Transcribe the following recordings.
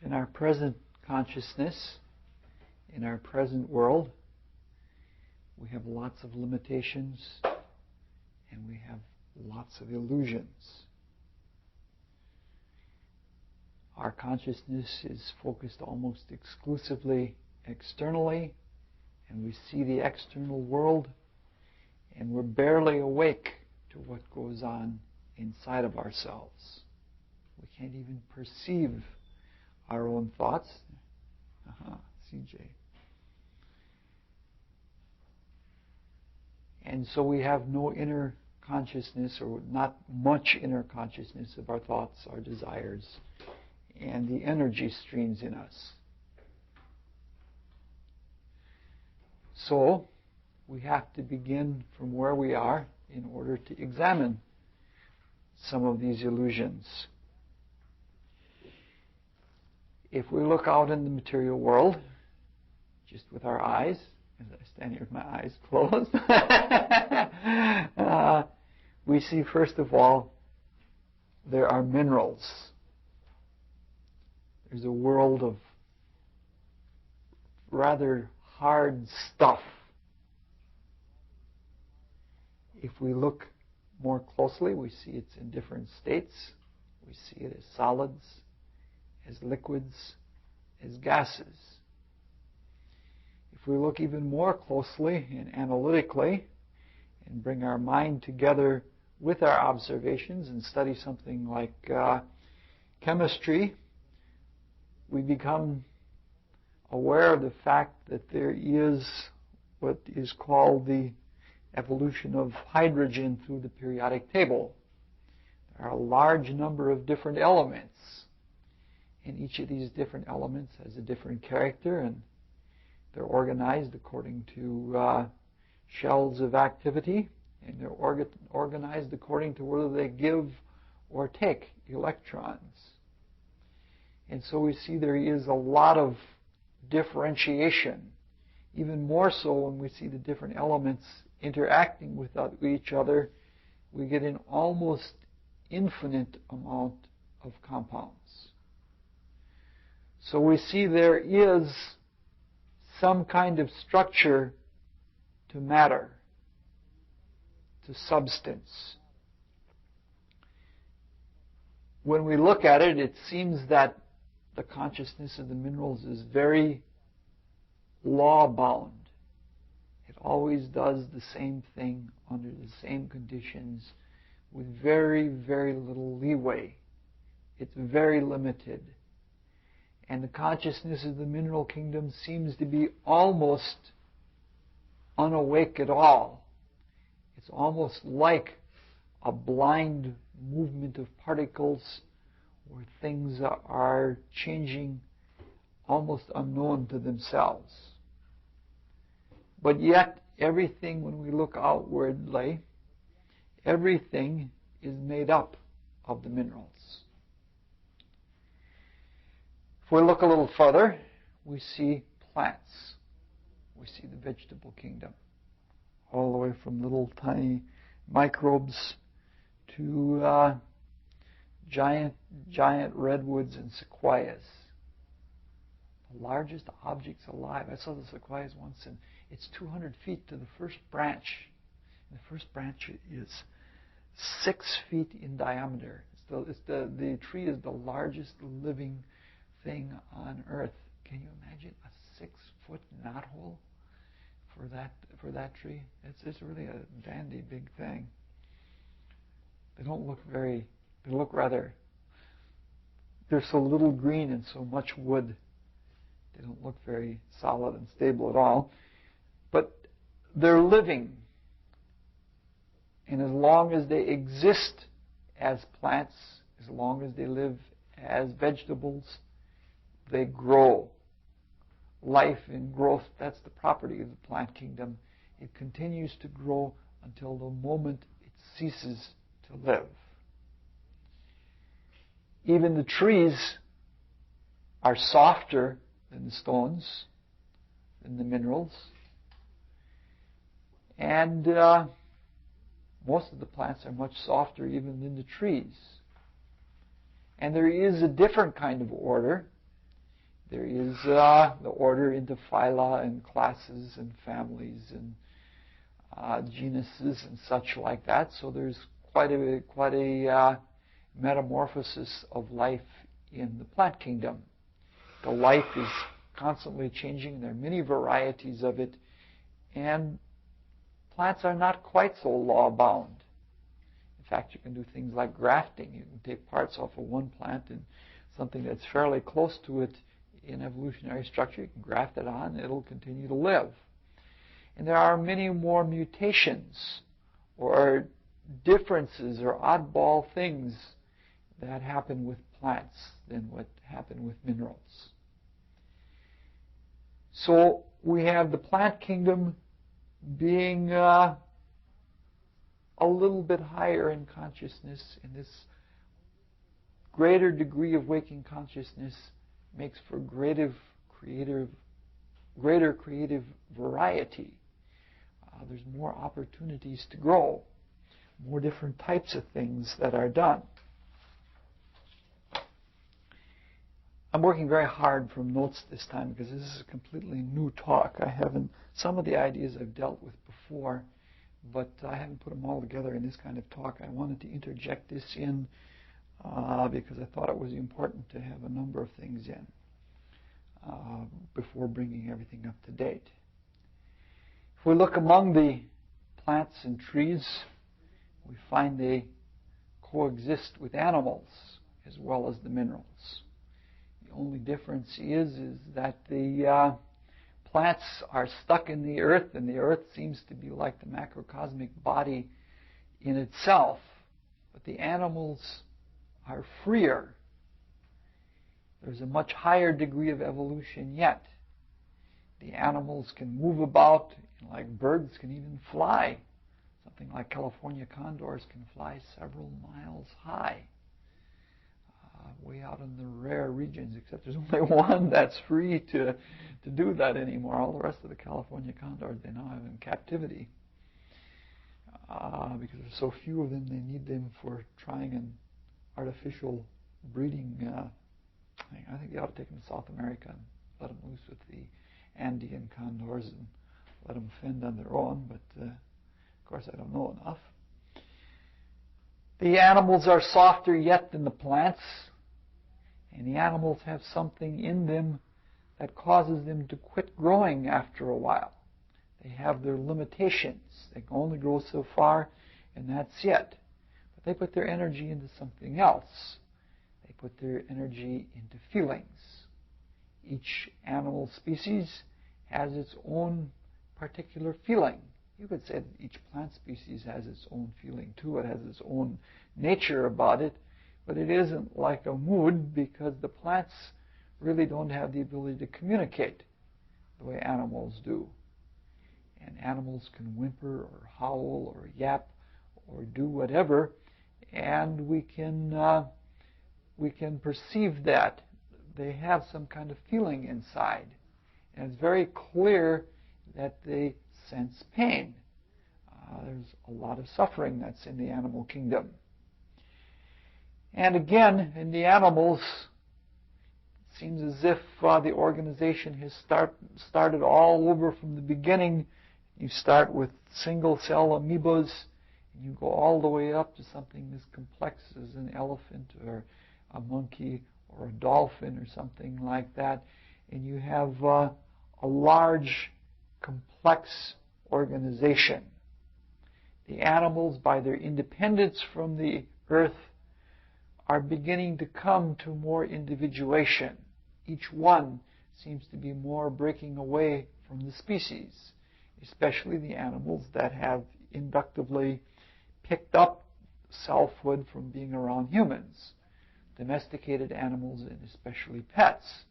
In our present consciousness, in our present world, we have lots of limitations and we have lots of illusions. Our consciousness is focused almost exclusively externally, and we see the external world, and we're barely awake to what goes on inside of ourselves. We can't even perceive our own thoughts. CJ. And so we have no inner consciousness, or not much inner consciousness of our thoughts, our desires, and the energy streams in us. So we have to begin from where we are in order to examine some of these illusions. If we look out in the material world, just with our eyes, as I stand here with my eyes closed, we see, first of all, there are minerals. There's a world of rather hard stuff. If we look more closely, we see it's in different states. We see it as solids, as liquids, as gases. If we look even more closely and analytically and bring our mind together with our observations and study something like chemistry, we become aware of the fact that there is what is called the evolution of hydrogen through the periodic table. There are a large number of different elements, and each of these different elements has a different character, and they're organized according to shells of activity, and they're organized according to whether they give or take electrons. And so we see there is a lot of differentiation, even more so when we see the different elements interacting with each other. We get an almost infinite amount of compounds. So we see there is some kind of structure to matter, to substance. When we look at it, it seems that the consciousness of the minerals is very law-bound. It always does the same thing under the same conditions with very, very little leeway. It's very limited. And the consciousness of the mineral kingdom seems to be almost unawake at all. It's almost like a blind movement of particles where things are changing almost unknown to themselves. But yet, everything, when we look outwardly, everything is made up of the minerals. If we look a little further, we see plants. We see the vegetable kingdom, all the way from little tiny microbes to giant redwoods and sequoias. The largest objects alive. I saw the sequoias once, and it's 200 feet to the first branch. And the first branch is 6 feet in diameter. The tree is the largest living thing on Earth. Can you imagine a 6-foot knothole for that tree? It's really a dandy big thing. They don't look very. They look rather. They're so little green and so much wood. They don't look very solid and stable at all. But they're living. And as long as they exist as plants, as long as they live as vegetables, they grow. Life and growth, that's the property of the plant kingdom. It continues to grow until the moment it ceases to live. Even the trees are softer than the stones, than the minerals. And most of the plants are much softer even than the trees. And there is a different kind of order There is the order into phyla and classes and families and genuses and such like that. So there's quite a metamorphosis of life in the plant kingdom. The life is constantly changing. There are many varieties of it, and plants are not quite so law-bound. In fact, you can do things like grafting. You can take parts off of one plant and something that's fairly close to it in evolutionary structure, you can graft it on, and it'll continue to live. And there are many more mutations or differences or oddball things that happen with plants than what happen with minerals. So we have the plant kingdom being a little bit higher in consciousness, and this greater degree of waking consciousness makes for greater creative variety. There's more opportunities to grow, more different types of things that are done. I'm working very hard from notes this time because this is a completely new talk. Some of the ideas I've dealt with before, but I haven't put them all together in this kind of talk. I wanted to interject this in because I thought it was important to have a number of things in before bringing everything up to date. If we look among the plants and trees, we find they coexist with animals as well as the minerals. The only difference is that the plants are stuck in the earth, and the earth seems to be like the macrocosmic body in itself, but the animals are freer. There's a much higher degree of evolution yet. The animals can move about, like birds can even fly. Something like California condors can fly several miles high, way out in the rare regions, except there's only one that's free to do that anymore. All the rest of the California condors they now have in captivity. Because there's so few of them, they need them for trying an artificial breeding thing. I think they ought to take them to South America and let them loose with the Andean condors and let them fend on their own, but of course I don't know enough. The animals are softer yet than the plants, and the animals have something in them that causes them to quit growing after a while. They have their limitations. They can only grow so far, and that's it. But they put their energy into something else. They put their energy into feelings. Each animal species has its own particular feeling. You could say that each plant species has its own feeling too. It has its own nature about it, but it isn't like a mood, because the plants really don't have the ability to communicate the way animals do. And animals can whimper or howl or yap or do whatever, and we can perceive that. They have some kind of feeling inside. And it's very clear that they sense pain. There's a lot of suffering that's in the animal kingdom. And again, in the animals, it seems as if the organization has started all over from the beginning. You start with single-cell amoebas, and you go all the way up to something as complex as an elephant or a monkey or a dolphin or something like that. And you have a large, complex organization. The animals, by their independence from the earth, are beginning to come to more individuation. Each one seems to be more breaking away from the species, especially the animals that have inductively picked up selfhood from being around humans, domesticated animals, and especially pets,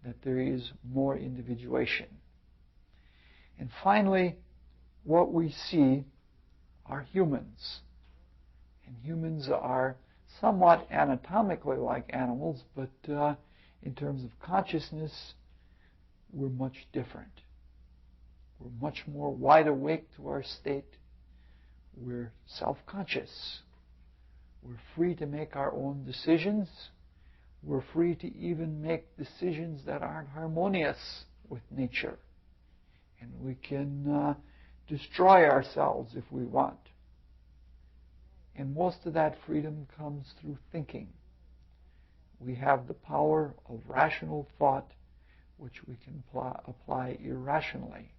that there is more individuation. And finally, what we see are humans. And humans are somewhat anatomically like animals, but in terms of consciousness, we're much different. We're much more wide awake to our state. We're self-conscious. We're free to make our own decisions. We're free to even make decisions that aren't harmonious with nature. And we can destroy ourselves if we want. And most of that freedom comes through thinking. We have the power of rational thought, which we can apply irrationally.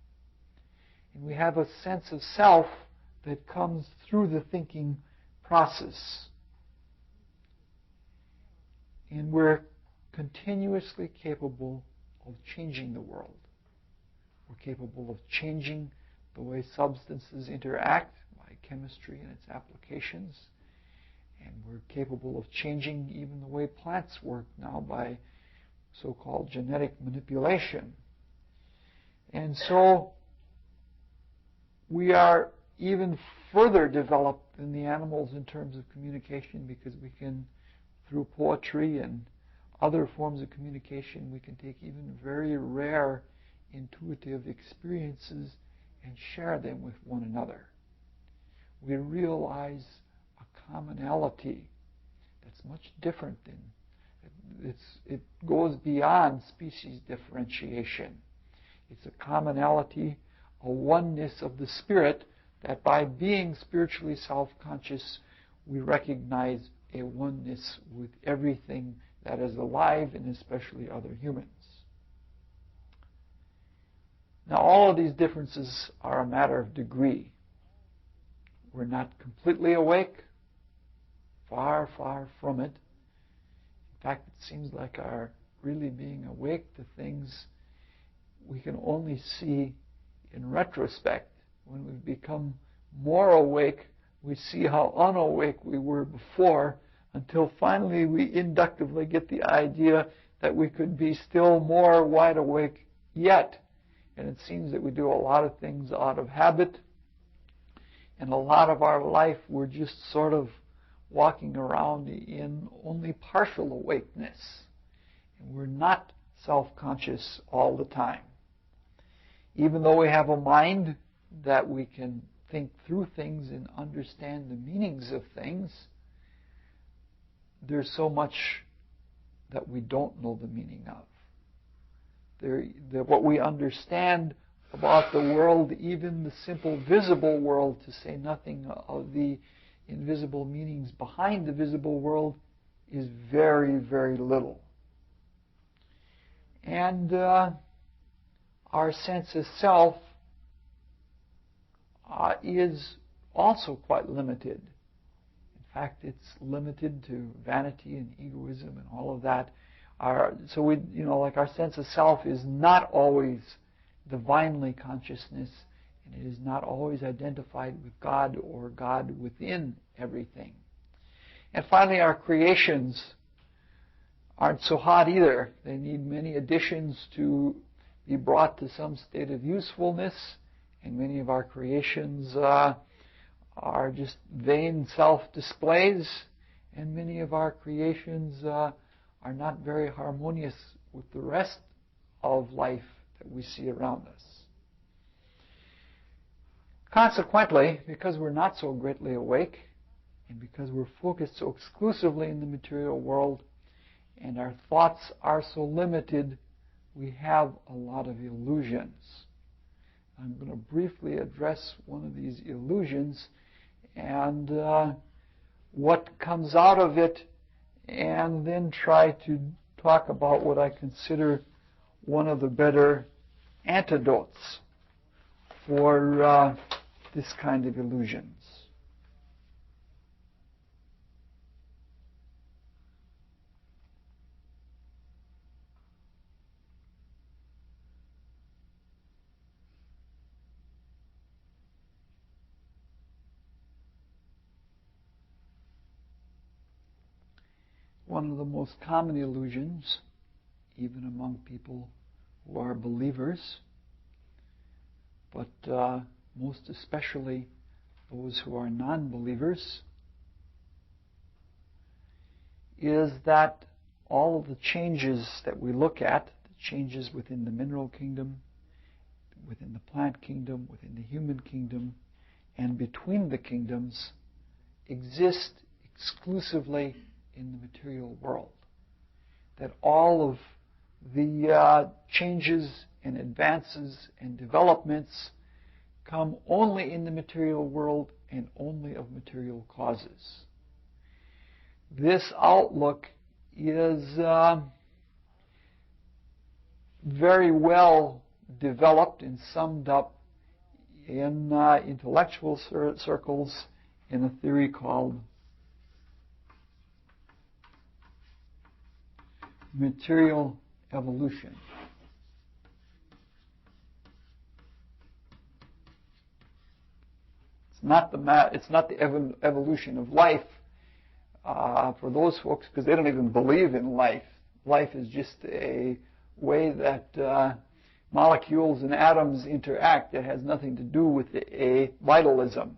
And we have a sense of self that comes through the thinking process. And we're continuously capable of changing the world. We're capable of changing the way substances interact by chemistry and its applications. And we're capable of changing even the way plants work now by so-called genetic manipulation. And so we are even further developed than the animals in terms of communication, because we can, through poetry and other forms of communication, we can take even very rare intuitive experiences and share them with one another. We realize a commonality that's much different than, it goes beyond species differentiation. It's a commonality, a oneness of the spirit, that by being spiritually self-conscious, we recognize a oneness with everything that is alive, and especially other humans. Now, all of these differences are a matter of degree. We're not completely awake, far, far from it. In fact, it seems like our really being awake to things we can only see in retrospect. When we've become more awake, we see how unawake we were before, until finally we inductively get the idea that we could be still more wide awake yet. And it seems that we do a lot of things out of habit, and a lot of our life we're just sort of walking around in only partial awakeness. And we're not self-conscious all the time. Even though we have a mind that we can think through things and understand the meanings of things, there's so much that we don't know the meaning of. What we understand about the world, even the simple visible world, to say nothing of the invisible meanings behind the visible world, is very, very little. And our sense of self is also quite limited. In fact, it's limited to vanity and egoism and all of that. Our sense of self is not always divinely consciousness, and it is not always identified with God or God within everything. And finally, our creations aren't so hot either. They need many additions to be brought to some state of usefulness, and many of our creations are just vain self-displays, and many of our creations are not very harmonious with the rest of life that we see around us. Consequently, because we're not so greatly awake, and because we're focused so exclusively in the material world, and our thoughts are so limited, we have a lot of illusions. I'm going to briefly address one of these illusions and what comes out of it, and then try to talk about what I consider one of the better antidotes for this kind of illusions. One of the most common illusions, even among people who are believers, but most especially those who are non-believers, is that all of the changes that we look at, the changes within the mineral kingdom, within the plant kingdom, within the human kingdom, and between the kingdoms, exist exclusively in the material world. that all of the changes and advances and developments come only in the material world and only of material causes. This outlook is very well developed and summed up in intellectual circles in a theory called material evolution. It's not the evolution of life for those folks, because they don't even believe in life. Life is just a way that molecules and atoms interact that has nothing to do with a vitalism.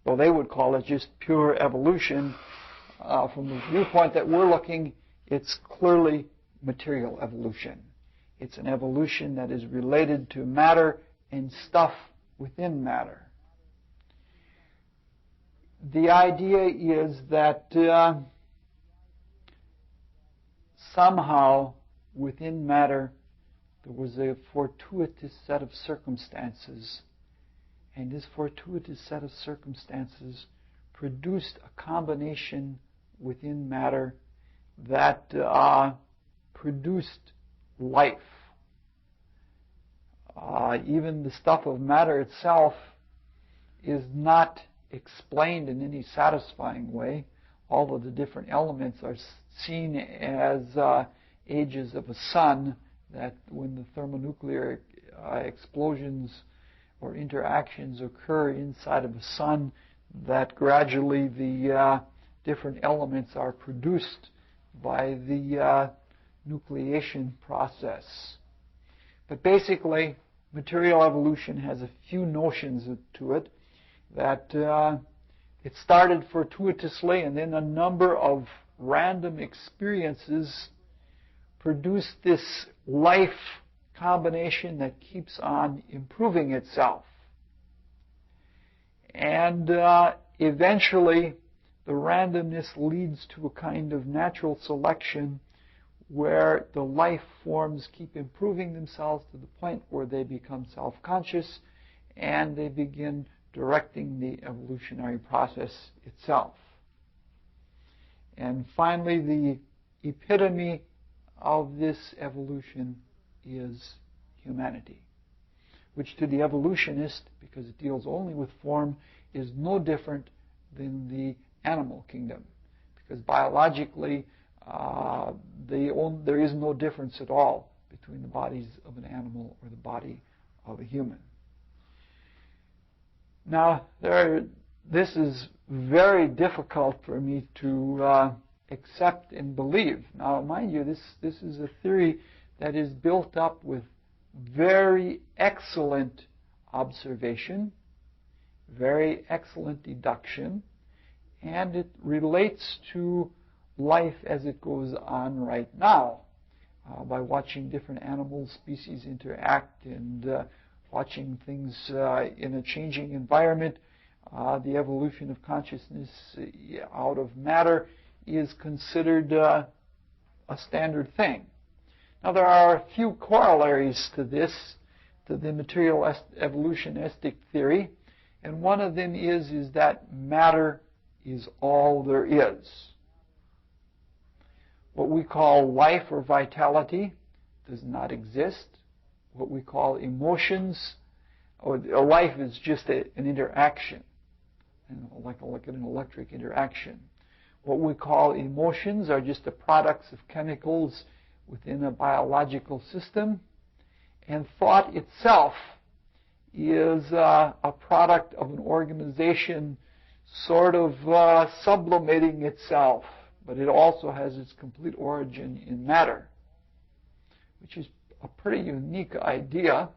Though they would call it just pure evolution, from the viewpoint that we're looking, it's clearly material evolution. It's an evolution that is related to matter and stuff within matter. The idea is that somehow within matter there was a fortuitous set of circumstances, and this fortuitous set of circumstances produced a combination within matter that produced life. Even the stuff of matter itself is not explained in any satisfying way. All of the different elements are seen as ages of a sun, that when the thermonuclear explosions or interactions occur inside of a sun, that gradually the different elements are produced by the nucleation process. But basically, material evolution has a few notions to it, that it started fortuitously, and then a number of random experiences produced this life combination that keeps on improving itself. And eventually, the randomness leads to a kind of natural selection where the life forms keep improving themselves to the point where they become self-conscious and they begin directing the evolutionary process itself. And finally, the epitome of this evolution is humanity, which to the evolutionist, because it deals only with form, is no different than the animal kingdom, because biologically there is no difference at all between the bodies of an animal or the body of a human. Now, this is very difficult for me to accept and believe. Now, mind you, this is a theory that is built up with very excellent observation, very excellent deduction, and it relates to life as it goes on right now by watching different animal species interact and watching things in a changing environment. The evolution of consciousness out of matter is considered a standard thing. Now, there are a few corollaries to this, to the material evolutionistic theory, and one of them is that matter is all there is. What we call life or vitality does not exist. What we call emotions, or life is just an interaction, like an electric interaction. What we call emotions are just the products of chemicals within a biological system, and thought itself is a product of an organization sort of sublimating itself, but it also has its complete origin in matter, which is a pretty unique idea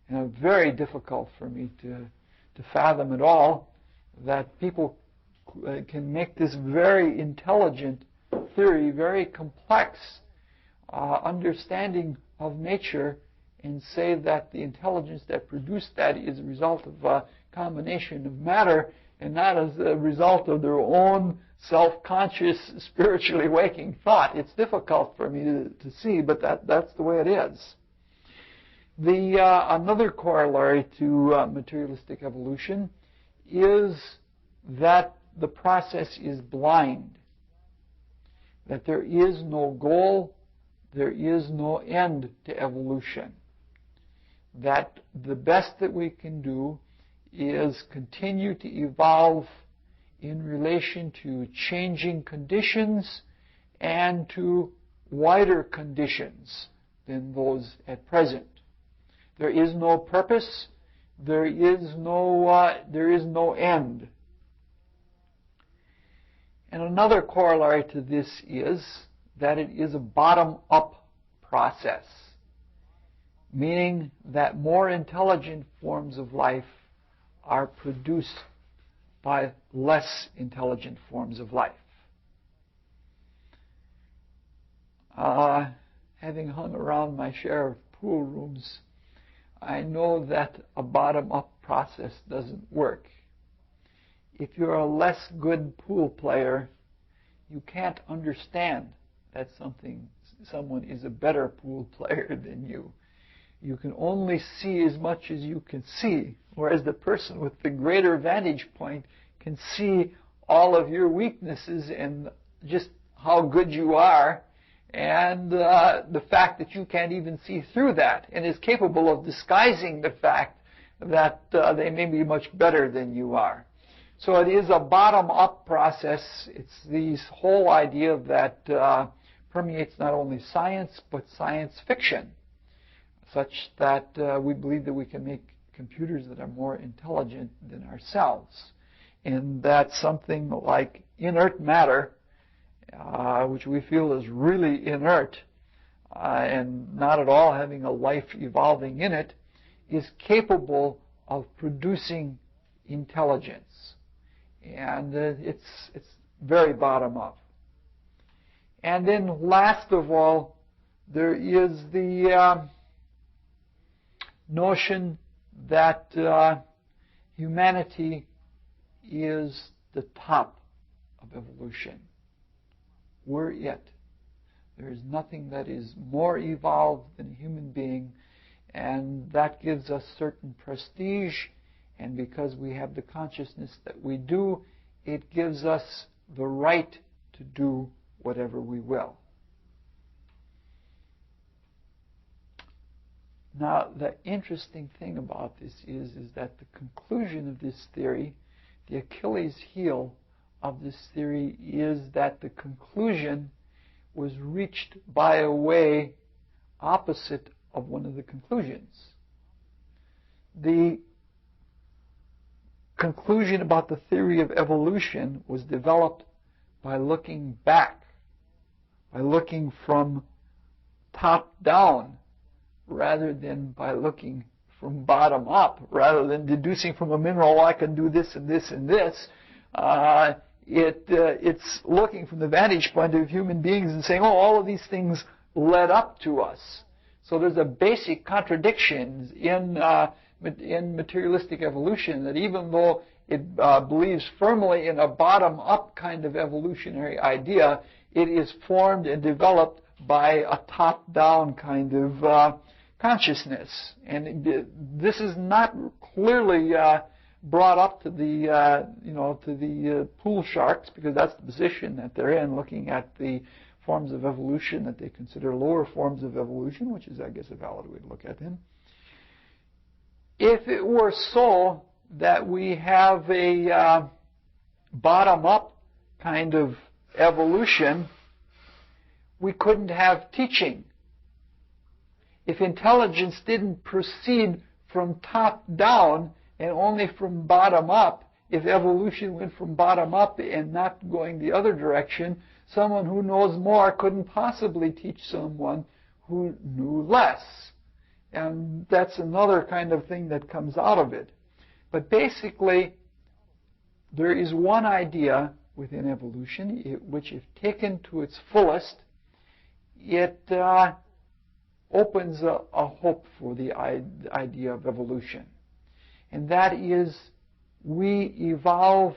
and very difficult for me to fathom at all, that people can make this very intelligent theory, very complex understanding of nature, and say that the intelligence that produced that is a result of a combination of matter, and not as a result of their own self-conscious, spiritually waking thought. It's difficult for me to see, but that's the way it is. Another corollary to materialistic evolution is that the process is blind, that there is no goal, there is no end to evolution, that the best that we can do is continue to evolve in relation to changing conditions and to wider conditions than those at present. There is no purpose, there is no end. And another corollary to this is that it is a bottom-up process, meaning that more intelligent forms of life are produced by less intelligent forms of life. Having hung around my share of pool rooms, I know that a bottom-up process doesn't work. If you're a less good pool player, you can't understand that someone is a better pool player than you. You can only see as much as you can see, whereas the person with the greater vantage point can see all of your weaknesses and just how good you are, and the fact that you can't even see through that, and is capable of disguising the fact that they may be much better than you are. So it is a bottom-up process. It's this whole idea that permeates not only science, but science fiction, such that we believe that we can make computers that are more intelligent than ourselves, and that something like inert matter, which we feel is really inert and not at all having a life evolving in it, is capable of producing intelligence. And it's very bottom-up. And then last of all, there is the notion that humanity is the top of evolution. We're it. There is nothing that is more evolved than a human being, and that gives us certain prestige, and because we have the consciousness that we do, it gives us the right to do whatever we will. Now, the interesting thing about this is that the conclusion of this theory, the Achilles heel of this theory, is that the conclusion was reached by a way opposite of one of the conclusions. The conclusion about the theory of evolution was developed by looking back, by looking from top down, rather than by looking from bottom up, rather than deducing from a mineral, I can do this and this and this. It's looking from the vantage point of human beings and saying, oh, all of these things led up to us. So there's a basic contradiction in materialistic evolution, that even though it believes firmly in a bottom-up kind of evolutionary idea, it is formed and developed by a top-down kind of consciousness. And this is not clearly brought up to the pool sharks, because that's the position that they're in, looking at the forms of evolution that they consider lower forms of evolution, which is, I guess, a valid way to look at them. If it were so that we have a bottom-up kind of evolution, we couldn't have teaching. If intelligence didn't proceed from top down and only from bottom up, if evolution went from bottom up and not going the other direction, someone who knows more couldn't possibly teach someone who knew less. And that's another kind of thing that comes out of it. But basically, there is one idea within evolution which, if taken to its fullest, it opens a hope for the idea of evolution. And that is we evolve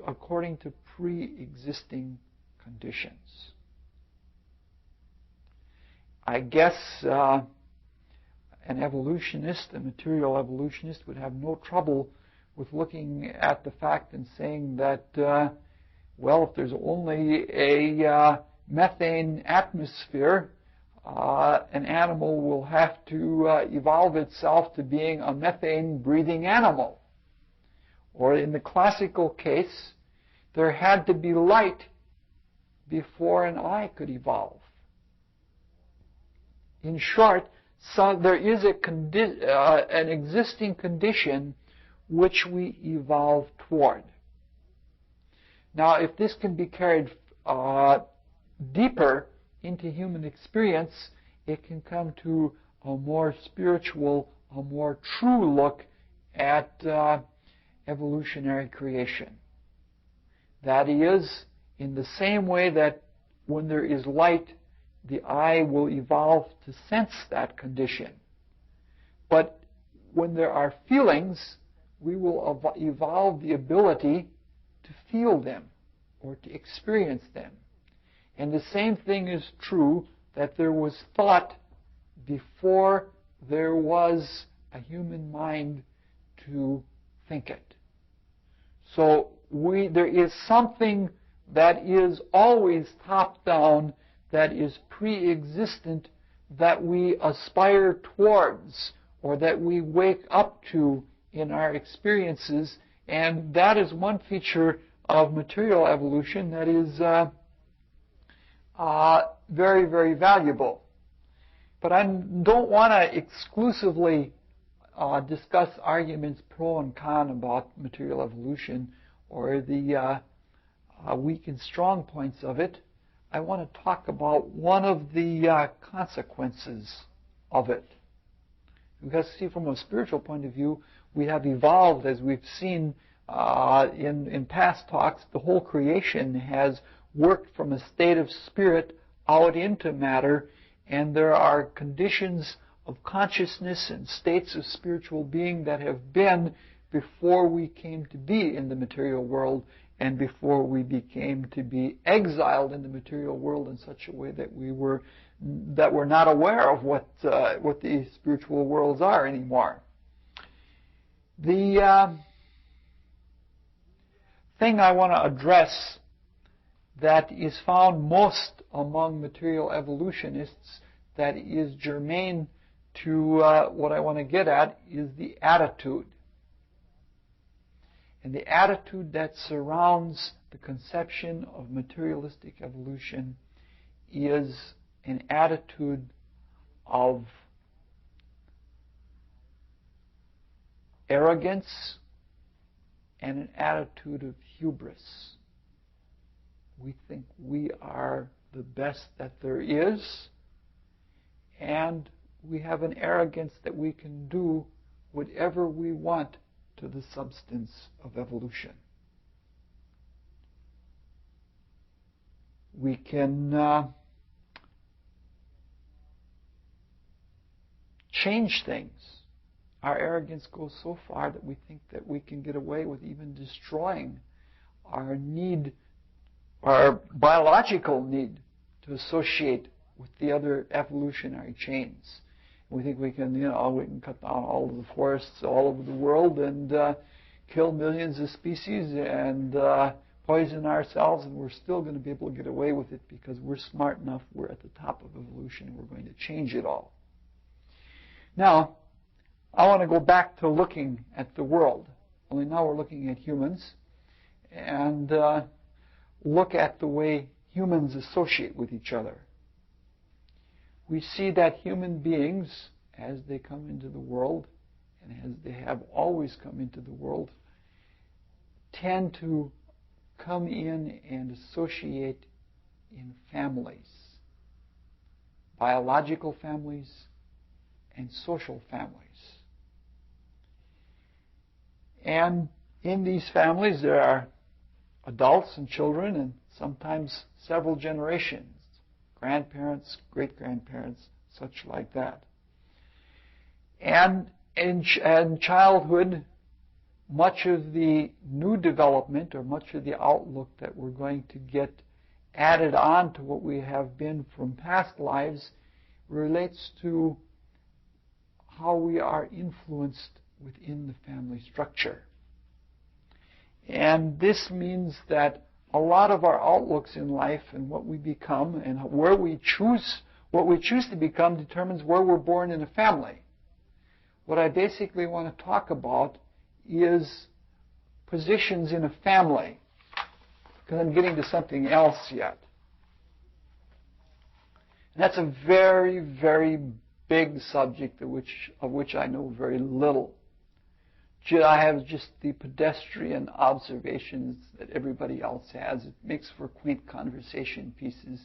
according to pre-existing conditions. I guess an evolutionist, a material evolutionist, would have no trouble with looking at the fact and saying that, well, if there's only a methane atmosphere, an animal will have to evolve itself to being a methane-breathing animal. Or in the classical case, there had to be light before an eye could evolve. In short, so there is an existing condition which we evolve toward. Now, if this can be carried deeper into human experience, it can come to a more spiritual, a more true look at evolutionary creation. That is, in the same way that when there is light, the eye will evolve to sense that condition. But when there are feelings, we will evolve the ability to feel them or to experience them. And the same thing is true that there was thought before there was a human mind to think it. So there is something that is always top down, that is pre-existent, that we aspire towards or that we wake up to in our experiences, and that is one feature of material evolution that is very, very valuable. But I don't want to exclusively discuss arguments pro and con about material evolution or the weak and strong points of it. I want to talk about one of the consequences of it. Because, see, from a spiritual point of view, we have evolved, as we've seen in past talks. The whole creation has worked from a state of spirit out into matter, and there are conditions of consciousness and states of spiritual being that have been before we came to be in the material world and before we became to be exiled in the material world in such a way that we're not aware of what the spiritual worlds are anymore. The thing I want to address that is found most among material evolutionists that is germane to what I want to get at is the attitude. And the attitude that surrounds the conception of materialistic evolution is an attitude of arrogance and an attitude of hubris. We think we are the best that there is, and we have an arrogance that we can do whatever we want to the substance of evolution. We can change things. Our arrogance goes so far that we think that we can get away with even destroying our need, our biological need to associate with the other evolutionary chains. We think we can, we can cut down all of the forests all over the world and kill millions of species and poison ourselves, and we're still going to be able to get away with it because we're smart enough, we're at the top of evolution, and we're going to change it all. Now, I want to go back to looking at the world. Only now we're looking at humans and look at the way humans associate with each other. We see that human beings, as they come into the world, and as they have always come into the world, tend to come in and associate in families, biological families and social families. And in these families there are adults and children and sometimes several generations, grandparents, great-grandparents, such like that. And in childhood, much of the new development or much of the outlook that we're going to get added on to what we have been from past lives relates to how we are influenced within the family structure. And this means that a lot of our outlooks in life and what we become and where we choose, what we choose to become determines where we're born in a family. What I basically want to talk about is positions in a family, because I'm getting to something else yet. And that's a very, very big subject of which I know very little. I have just the pedestrian observations that everybody else has. It makes for quaint conversation pieces,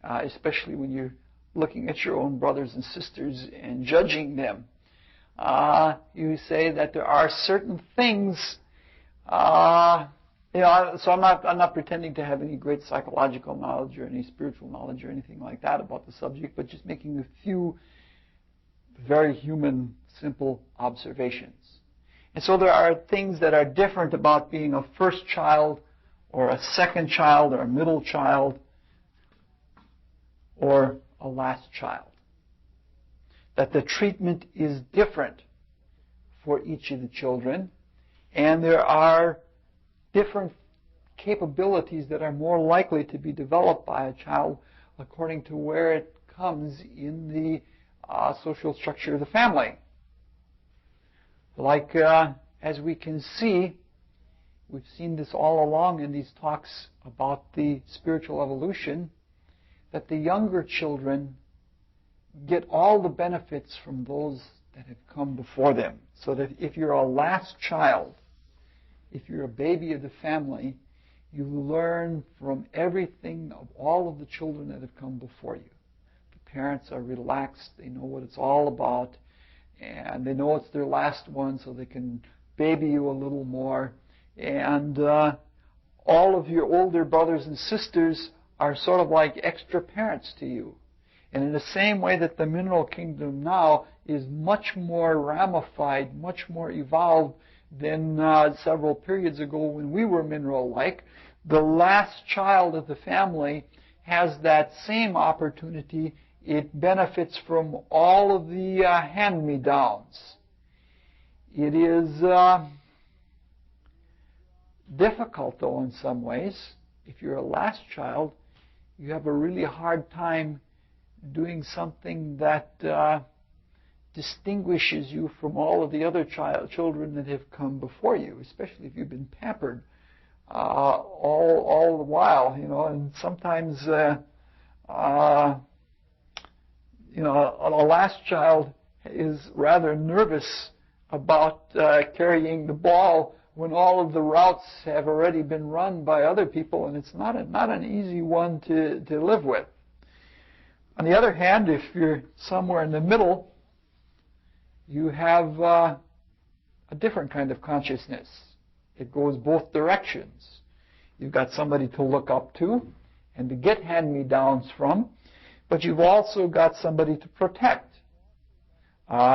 especially when you're looking at your own brothers and sisters and judging them. You say that there are certain things, so I'm not pretending to have any great psychological knowledge or any spiritual knowledge or anything like that about the subject, but just making a few very human, simple observations. And so there are things that are different about being a first child or a second child or a middle child or a last child. That the treatment is different for each of the children, and there are different capabilities that are more likely to be developed by a child according to where it comes in the social structure of the family. Like, as we can see, we've seen this all along in these talks about the spiritual evolution, that the younger children get all the benefits from those that have come before them. So that if you're a last child, if you're a baby of the family, you learn from everything of all of the children that have come before you. The parents are relaxed, they know what it's all about, and they know it's their last one, so they can baby you a little more. And all of your older brothers and sisters are sort of like extra parents to you. And in the same way that the mineral kingdom now is much more ramified, much more evolved than several periods ago when we were mineral-like, the last child of the family has that same opportunity. It benefits from all of the hand-me-downs. It is difficult, though, in some ways. If you're a last child, you have a really hard time doing something that distinguishes you from all of the other children that have come before you, especially if you've been pampered all the while, and sometimes a last child is rather nervous about carrying the ball when all of the routes have already been run by other people, and it's not an easy one to live with. On the other hand, if you're somewhere in the middle, you have a different kind of consciousness. It goes both directions. You've got somebody to look up to and to get hand-me-downs from, but you've also got somebody to protect.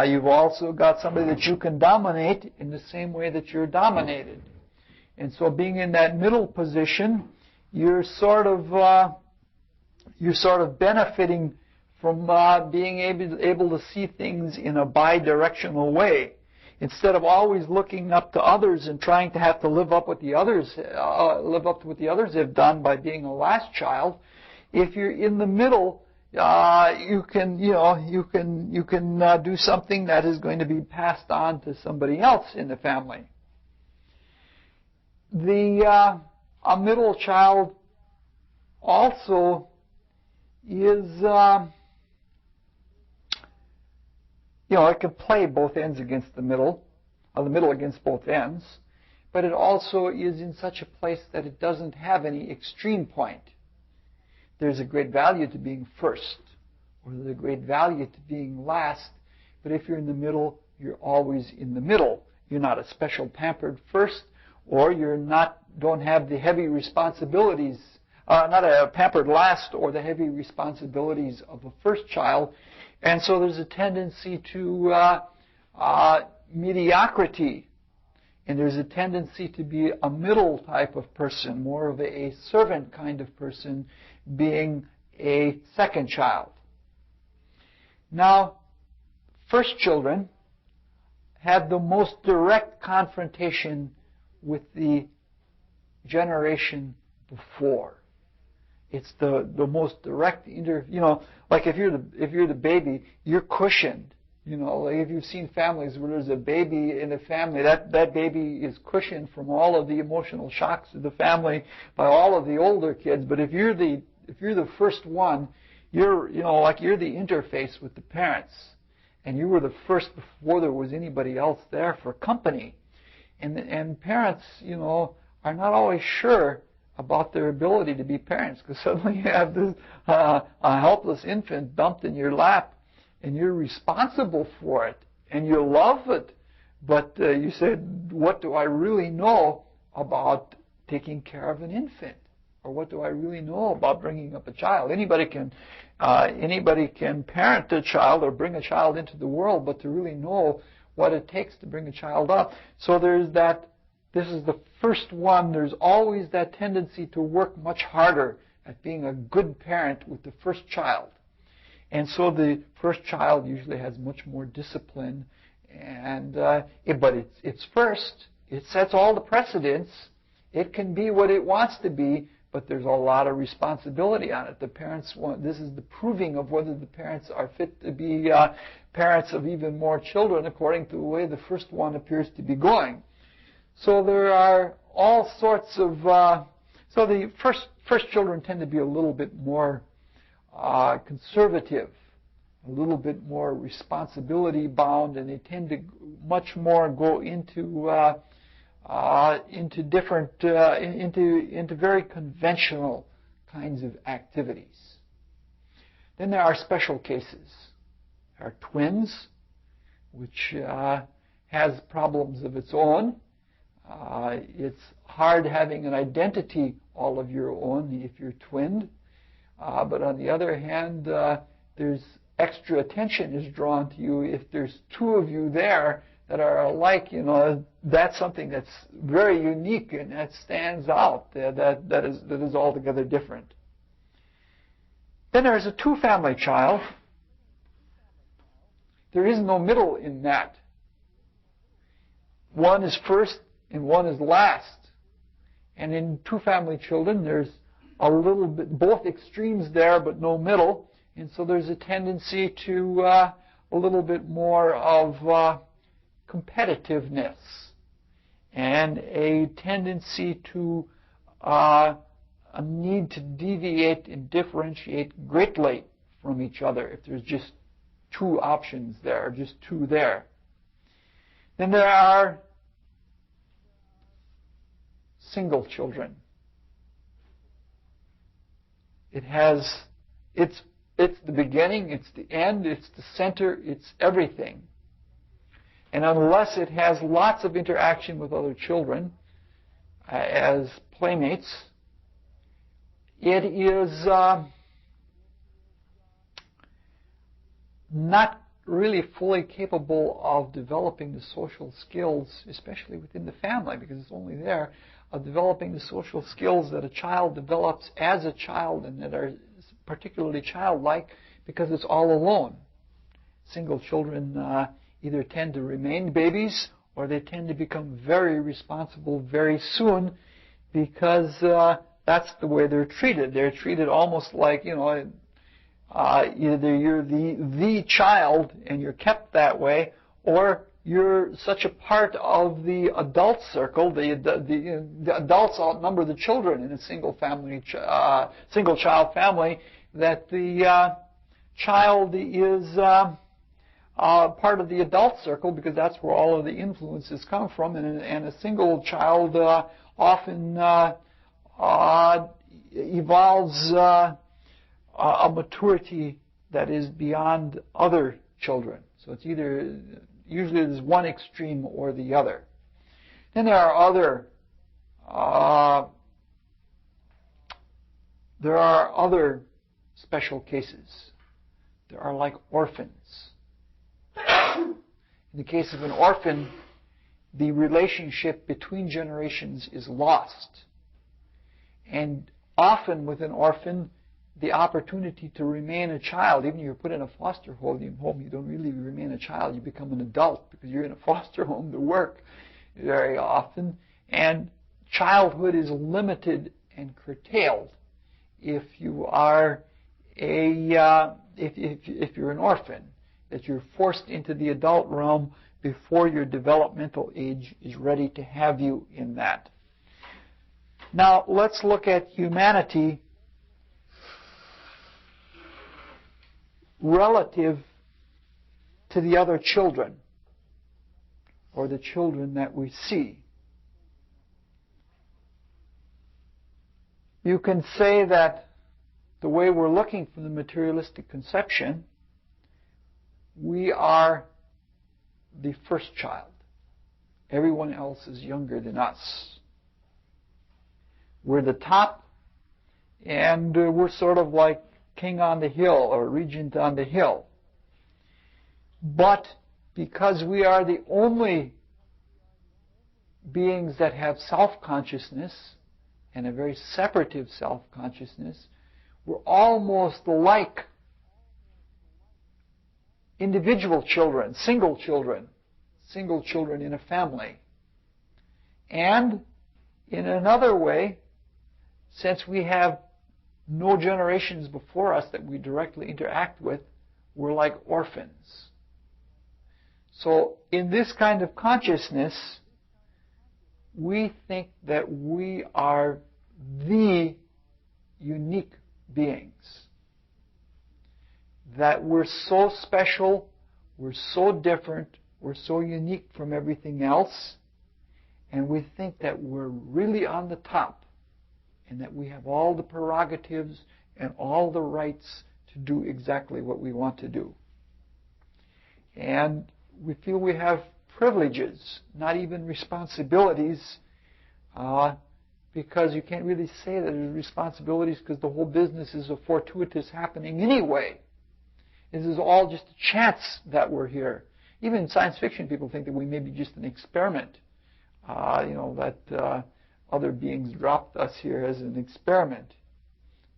You've also got somebody that you can dominate in the same way that you're dominated. And so being in that middle position, you're sort of benefiting from being able to see things in a bi-directional way. Instead of always looking up to others and trying to have to live up to what the others have done by being a last child, if you're in the middle, you can do something that is going to be passed on to somebody else in the family. A middle child also is, it can play both ends against the middle against both ends, but it also is in such a place that it doesn't have any extreme point. There's a great value to being first, or there's a great value to being last, but if you're in the middle, you're always in the middle. You're not a special pampered first, or don't have the heavy responsibilities, not a pampered last or the heavy responsibilities of a first child. And so there's a tendency to mediocrity. And there's a tendency to be a middle type of person, more of a servant kind of person, being a second child. Now, first children have the most direct confrontation with the generation before. It's the most direct like if you're the baby, you're cushioned. Like if you've seen families where there's a baby in a family, that baby is cushioned from all of the emotional shocks of the family by all of the older kids. But if you're the first one, you're the interface with the parents, and you were the first before there was anybody else there for company. And parents, are not always sure about their ability to be parents, because suddenly you have this a helpless infant dumped in your lap, and you're responsible for it, and you love it. But you said, what do I really know about taking care of an infant? Or what do I really know about bringing up a child? Anybody can parent a child or bring a child into the world, but to really know what it takes to bring a child up. So there's that. This is the first one. There's always that tendency to work much harder at being a good parent with the first child. And so the first child usually has much more discipline, but it's first. It sets all the precedents. It can be what it wants to be, but there's a lot of responsibility on it. The parents this is the proving of whether the parents are fit to be parents of even more children, according to the way the first one appears to be going. So there are all sorts of. So the first children tend to be a little bit more conservative, a little bit more responsibility bound, and they tend to much more go into very conventional kinds of activities. Then there are special cases. There are twins, which has problems of its own. It's hard having an identity all of your own if you're twinned. But on the other hand, there's extra attention is drawn to you if there's two of you there that are alike. That's something that's very unique and that stands out. That is altogether different. Then there's a two-family child. There is no middle in that. One is first and one is last. And in two-family children, there's a little bit, both extremes there, but no middle. And so there's a tendency to a little bit more of competitiveness and a tendency to a need to deviate and differentiate greatly from each other if there's just two options there, just two there. Then there are single children. It's the beginning, it's the end, it's the center, it's everything. And unless it has lots of interaction with other children as playmates, it is not really fully capable of developing the social skills, especially within the family, because it's only there, of developing the social skills that a child develops as a child and that are particularly childlike because it's all alone. Single children either tend to remain babies or they tend to become very responsible very soon because that's the way they're treated. They're treated almost like, either you're the child and you're kept that way, or you're such a part of the adult circle. The adults outnumber the children in a single child family, that the child is part of the adult circle because that's where all of the influences come from, and a single child often evolves a maturity that is beyond other children. So it's usually there's one extreme or the other. Then there are other special cases. There are like orphans. In the case of an orphan, the relationship between generations is lost. And often with an orphan, the opportunity to remain a child, even if you're put in a foster home, you don't really remain a child, you become an adult because you're in a foster home to work very often. And childhood is limited and curtailed if you are if you're an orphan, that you're forced into the adult realm before your developmental age is ready to have you in that. Now let's look at humanity relative to the other children, or the children that we see. You can say that the way we're looking from the materialistic conception, we are the first child. Everyone else is younger than us. We're the top, and we're sort of like king on the hill or regent on the hill. But because we are the only beings that have self-consciousness, and a very separative self-consciousness, we're almost like individual children, single children in a family. And in another way, since we have no generations before us that we directly interact with, we're like orphans. So in this kind of consciousness, we think that we are the unique beings. That we're so special, we're so different, we're so unique from everything else, and we think that we're really on the top, and that we have all the prerogatives and all the rights to do exactly what we want to do. And we feel we have privileges, not even responsibilities, because you can't really say that there's responsibilities because the whole business is a fortuitous happening anyway. This is all just a chance that we're here. Even in science fiction, people think that we may be just an experiment. That other beings dropped us here as an experiment.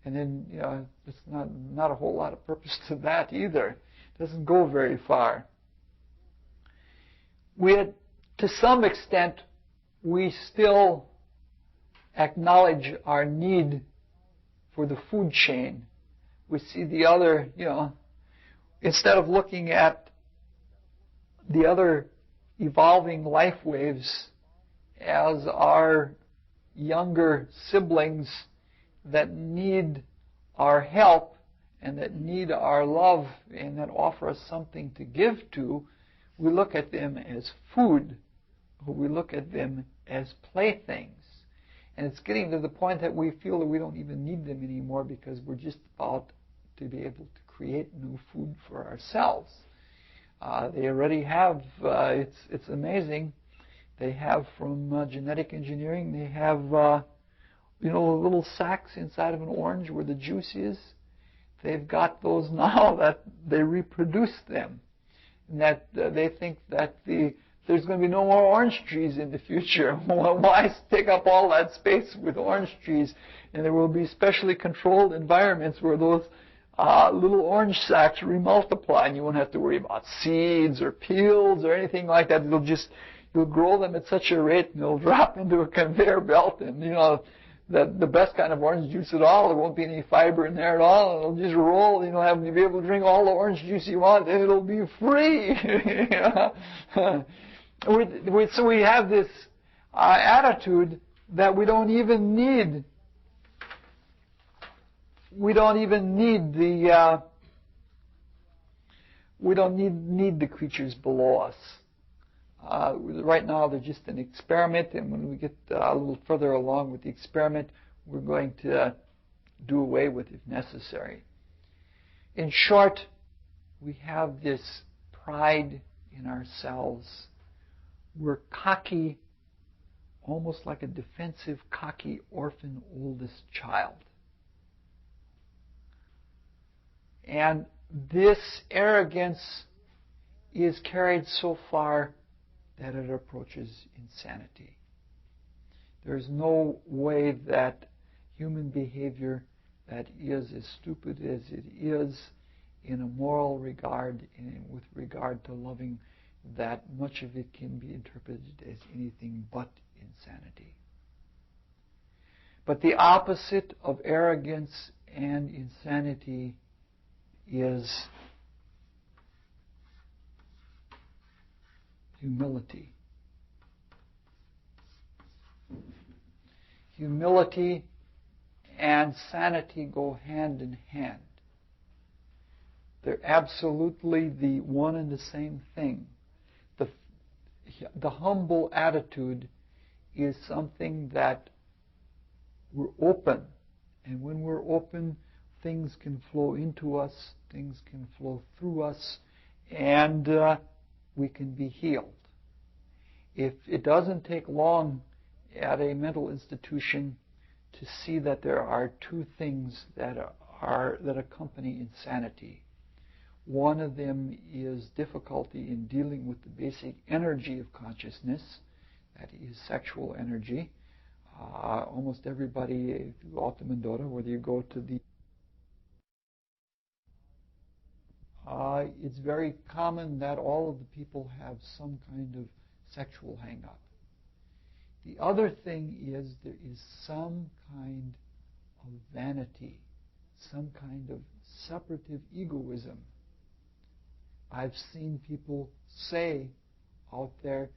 And then, there's not a whole lot of purpose to that either. It doesn't go very far. To some extent, we still acknowledge our need for the food chain. We see the other, instead of looking at the other evolving life waves as our younger siblings that need our help and that need our love and that offer us something to give to, we look at them as food, or we look at them as playthings. And it's getting to the point that we feel that we don't even need them anymore because we're just about to be able to create new food for ourselves. They already have, it's amazing, they have from genetic engineering, they have, little sacs inside of an orange where the juice is. They've got those now that they reproduce them. And that they think that there's going to be no more orange trees in the future. Why take up all that space with orange trees? And there will be specially controlled environments where those little orange sacs remultiply, and you won't have to worry about seeds or peels or anything like that. You'll grow them at such a rate, and they'll drop into a conveyor belt, and the best kind of orange juice at all. There won't be any fiber in there at all. It'll just roll. You'll be able to drink all the orange juice you want, and it'll be free. So we have this attitude that we don't even need. We don't need the creatures below us. Right now, they're just an experiment, and when we get a little further along with the experiment, we're going to do away with it if necessary. In short, we have this pride in ourselves. We're cocky, almost like a defensive, cocky orphan oldest child. And this arrogance is carried so far that it approaches insanity. There's no way that human behavior that is as stupid as it is in a moral regard and with regard to loving, that much of it can be interpreted as anything but insanity. But the opposite of arrogance and insanity is humility. Humility and sanity go hand in hand. They're absolutely the one and the same thing. The humble attitude is something that we're open. And when we're open, things can flow into us, things can flow through us, and we can be healed. If it doesn't take long at a mental institution to see that there are two things that accompany insanity. One of them is difficulty in dealing with the basic energy of consciousness, that is sexual energy. Almost everybody, if you go out to Mendota, whether you go to the it's very common that all of the people have some kind of sexual hang-up. The other thing is there is some kind of vanity, some kind of separative egoism. I've seen people say out there,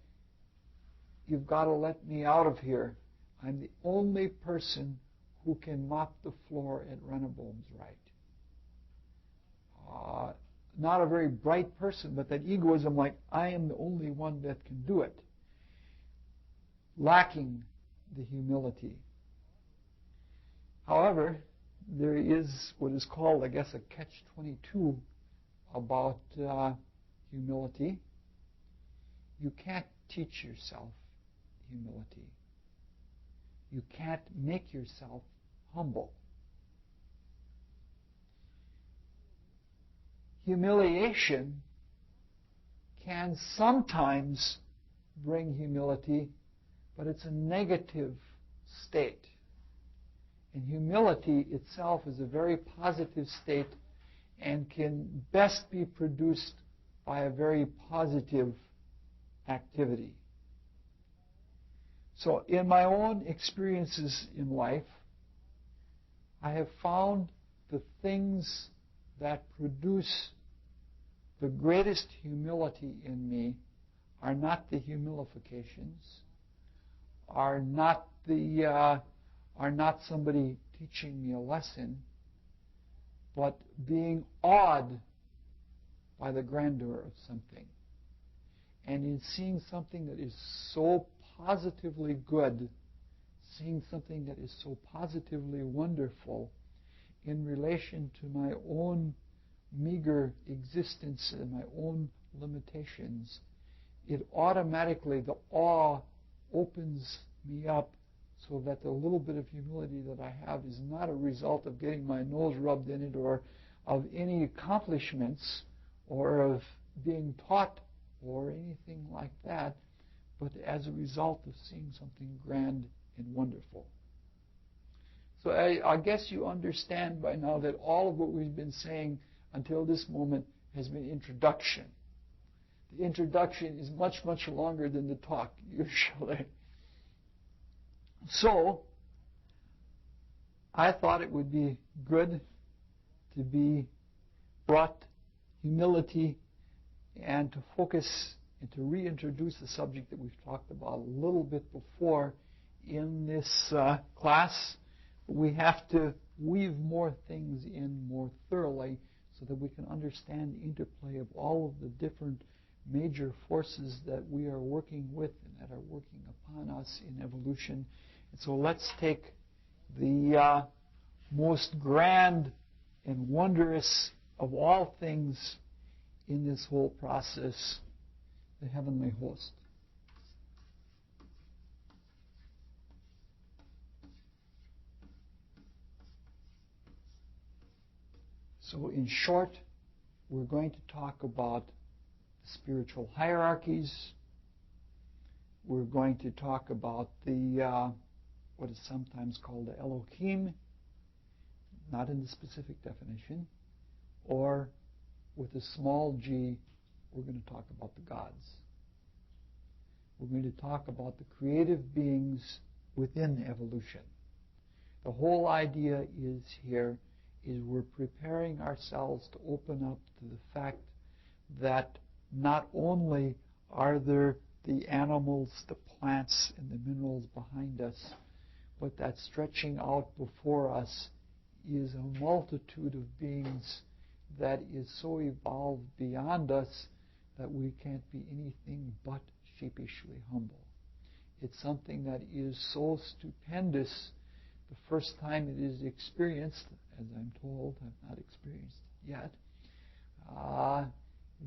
"You've got to let me out of here. I'm the only person who can mop the floor at Rennebaum's right." Not a very bright person, but that egoism, like, I am the only one that can do it. Lacking the humility. However, there is what is called, I guess, a catch-22 about humility. You can't teach yourself humility. You can't make yourself humble. Humiliation can sometimes bring humility, but it's a negative state. And humility itself is a very positive state and can best be produced by a very positive activity. So in my own experiences in life, I have found the things that produce the greatest humility in me are not the humilifications, are not somebody teaching me a lesson, but being awed by the grandeur of something. And in seeing something that is so positively good, seeing something that is so positively wonderful in relation to my own meager existence and my own limitations, it automatically, the awe opens me up so that the little bit of humility that I have is not a result of getting my nose rubbed in it or of any accomplishments or of being taught or anything like that, but as a result of seeing something grand and wonderful. So I guess you understand by now that all of what we've been saying until this moment has been introduction. The introduction is much, much longer than the talk, usually. So, I thought it would be good to be brought humility and to focus and to reintroduce the subject that we've talked about a little bit before in this class. We have to weave more things in more thoroughly so that we can understand the interplay of all of the different major forces that we are working with and that are working upon us in evolution. And so let's take the most grand and wondrous of all things in this whole process, the heavenly host. So in short, we're going to talk about the spiritual hierarchies, We're going to talk about the what is sometimes called the Elohim, not in the specific definition, or with a small g, we're going to talk about the gods. We're going to talk about the creative beings within evolution. The whole idea is we're preparing ourselves to open up to the fact that not only are there the animals, the plants, and the minerals behind us, but that stretching out before us is a multitude of beings that is so evolved beyond us that we can't be anything but sheepishly humble. It's something that is so stupendous. The first time it is experienced, as I'm told, I've not experienced it yet,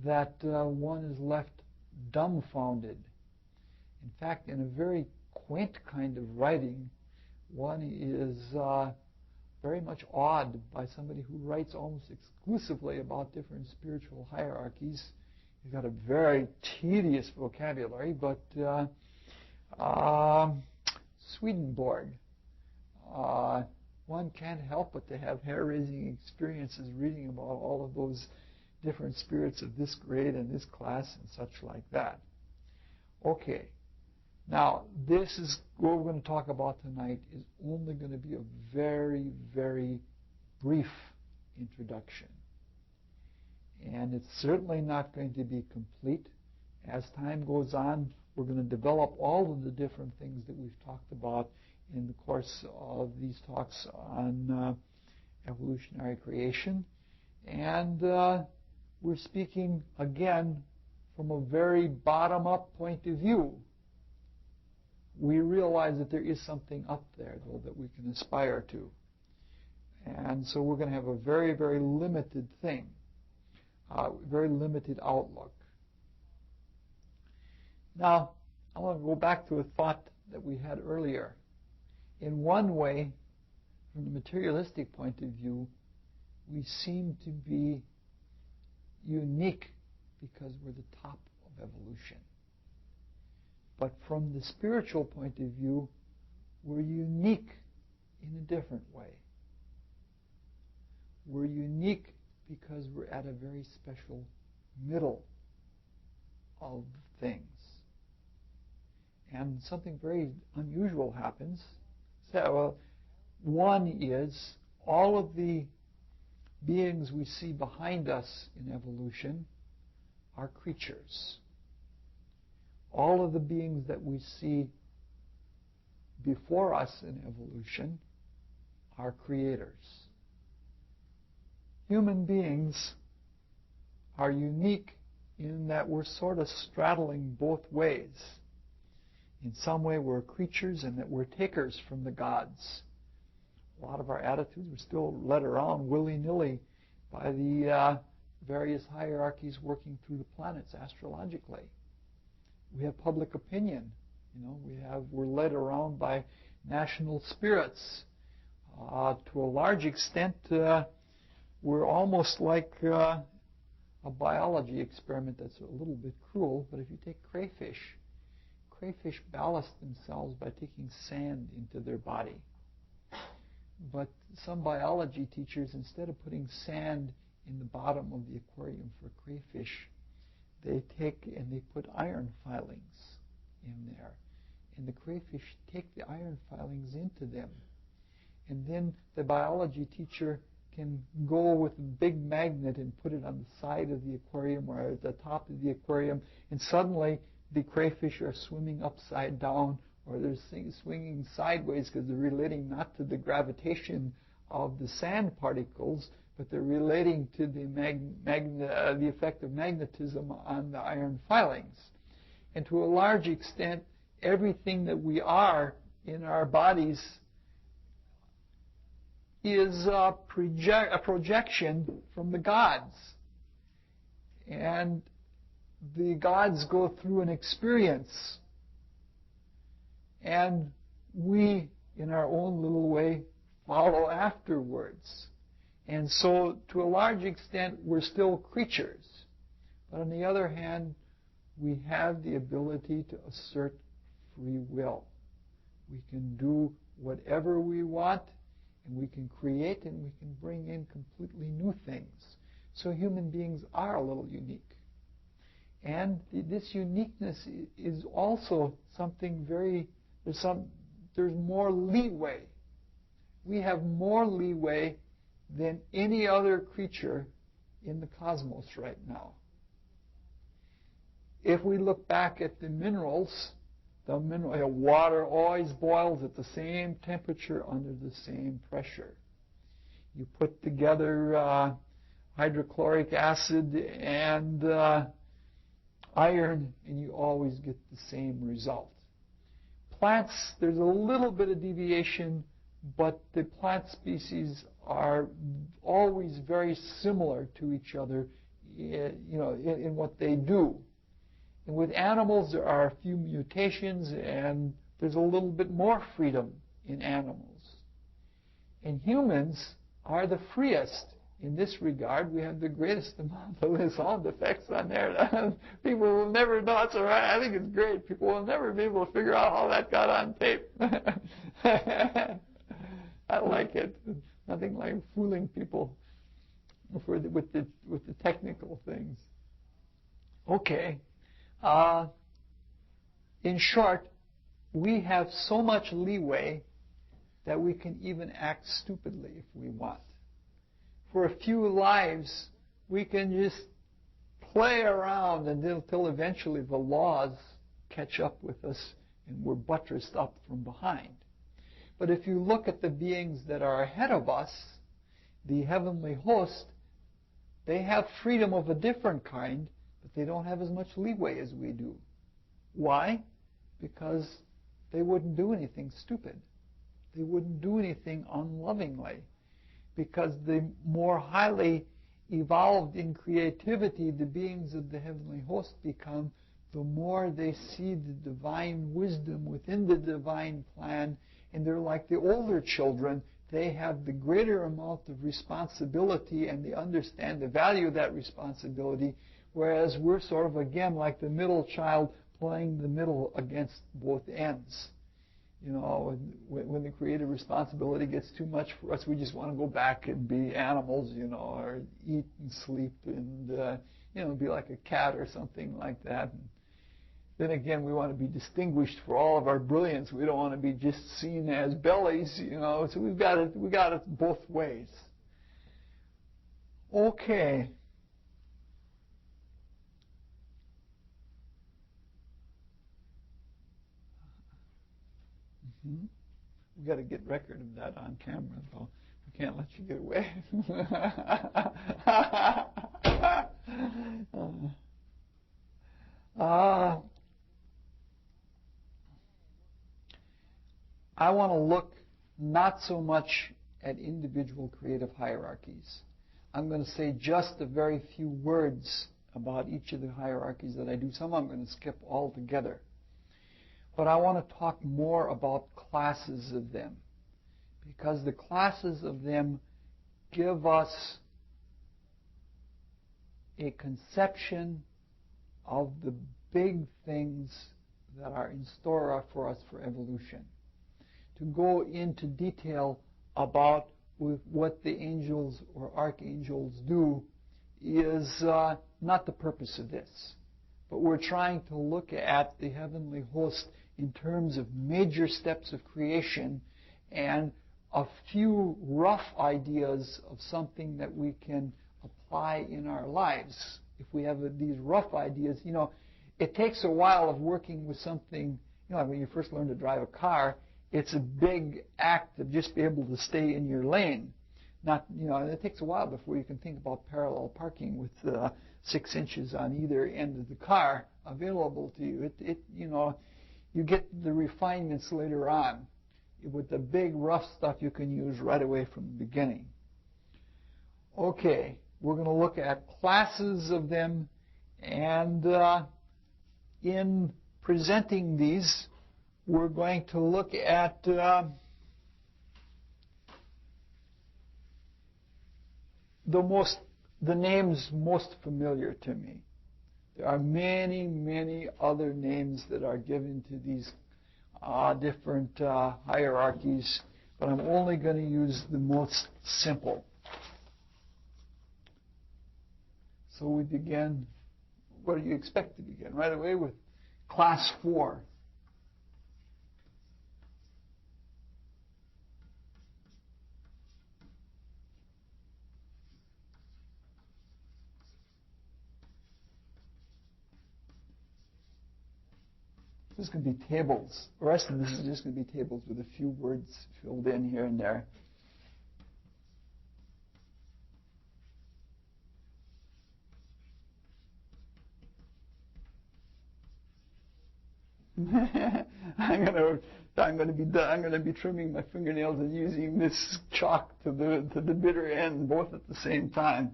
that one is left dumbfounded. In fact, in a very quaint kind of writing, one is very much awed by somebody who writes almost exclusively about different spiritual hierarchies. He's got a very tedious vocabulary, but Swedenborg, one can't help but to have hair-raising experiences reading about all of those different spirits of this grade and this class and such like that. Okay. Now, this is what we're going to talk about tonight is only going to be a very, very brief introduction. And it's certainly not going to be complete. As time goes on, we're going to develop all of the different things that we've talked about in the course of these talks on evolutionary creation. And we're speaking, again, from a very bottom-up point of view. We realize that there is something up there, though, that we can aspire to. And so we're going to have a very, very limited thing, very limited outlook. Now, I want to go back to a thought that we had earlier. In one way, from the materialistic point of view, we seem to be unique because we're the top of evolution. But from the spiritual point of view, we're unique in a different way. We're unique because we're at a very special middle of things. And something very unusual happens. So, one is all of the beings we see behind us in evolution are creatures. All of the beings that we see before us in evolution are creators. Human beings are unique in that we're sort of straddling both ways. In some way, we're creatures and that we're takers from the gods. A lot of our attitudes are still led around willy-nilly by the various hierarchies working through the planets astrologically. We have public opinion. We're led around by national spirits. To a large extent, we're almost like a biology experiment that's a little bit cruel, but if you take crayfish ballast themselves by taking sand into their body. But some biology teachers, instead of putting sand in the bottom of the aquarium for crayfish, they take and they put iron filings in there. And the crayfish take the iron filings into them. And then the biology teacher can go with a big magnet and put it on the side of the aquarium or at the top of the aquarium, and suddenly the crayfish are swimming upside down, or they're swinging sideways because they're relating not to the gravitation of the sand particles, but they're relating to the effect of magnetism on the iron filings. And to a large extent, everything that we are in our bodies is a projection from the gods. And the gods go through an experience. And we, in our own little way, follow afterwards. And so, to a large extent, we're still creatures. But on the other hand, we have the ability to assert free will. We can do whatever we want, and we can create, and we can bring in completely new things. So human beings are a little unique. And this uniqueness is also something very, there's more leeway. We have more leeway than any other creature in the cosmos right now. If we look back at the minerals, water always boils at the same temperature under the same pressure. You put together hydrochloric acid and iron, and you always get the same result. Plants, there's a little bit of deviation, but the plant species are always very similar to each other, in what they do. And with animals, there are a few mutations, and there's a little bit more freedom in animals. And humans are the freest in this regard. We have the greatest amount of sound effects on there. People will never know it's all right. I think it's great. People will never be able to figure out how that got on tape. I like it. Nothing like fooling people with the technical things. Okay. In short, we have so much leeway that we can even act stupidly if we want. For a few lives, we can just play around until eventually the laws catch up with us and we're buttressed up from behind. But if you look at the beings that are ahead of us, the heavenly host, they have freedom of a different kind, but they don't have as much leeway as we do. Why? Because they wouldn't do anything stupid. They wouldn't do anything unlovingly. Because the more highly evolved in creativity the beings of the heavenly host become, the more they see the divine wisdom within the divine plan, and they're like the older children. They have the greater amount of responsibility, and they understand the value of that responsibility, whereas we're sort of, again, like the middle child playing the middle against both ends. When the creative responsibility gets too much for us, we just want to go back and be animals, or eat and sleep and, be like a cat or something like that. And then again, we want to be distinguished for all of our brilliance. We don't want to be just seen as bellies, So we got it both ways. Okay. We've got to get record of that on camera, though. We can't let you get away. I want to look not so much at individual creative hierarchies. I'm going to say just a very few words about each of the hierarchies that I do. Some I'm going to skip altogether. But I want to talk more about classes of them, because the classes of them give us a conception of the big things that are in store for us for evolution. To go into detail about what the angels or archangels do is not the purpose of this. But we're trying to look at the heavenly host in terms of major steps of creation and a few rough ideas of something that we can apply in our lives. If we have these rough ideas, it takes a while of working with something, like when you first learn to drive a car, it's a big act to just be able to stay in your lane. It takes a while before you can think about parallel parking with 6 inches on either end of the car available to you. You get the refinements later on. With the big rough stuff you can use right away from the beginning. Okay, we're going to look at classes of them, and in presenting these, we're going to look at the names most familiar to me. There are many, many other names that are given to these different hierarchies, but I'm only going to use the most simple. So we begin, what do you expect to begin? Right away with class 4. This is going to be tables. The rest of this is just going to be tables with a few words filled in here and there. I'm going to be trimming my fingernails and using this chalk to the bitter end, both at the same time.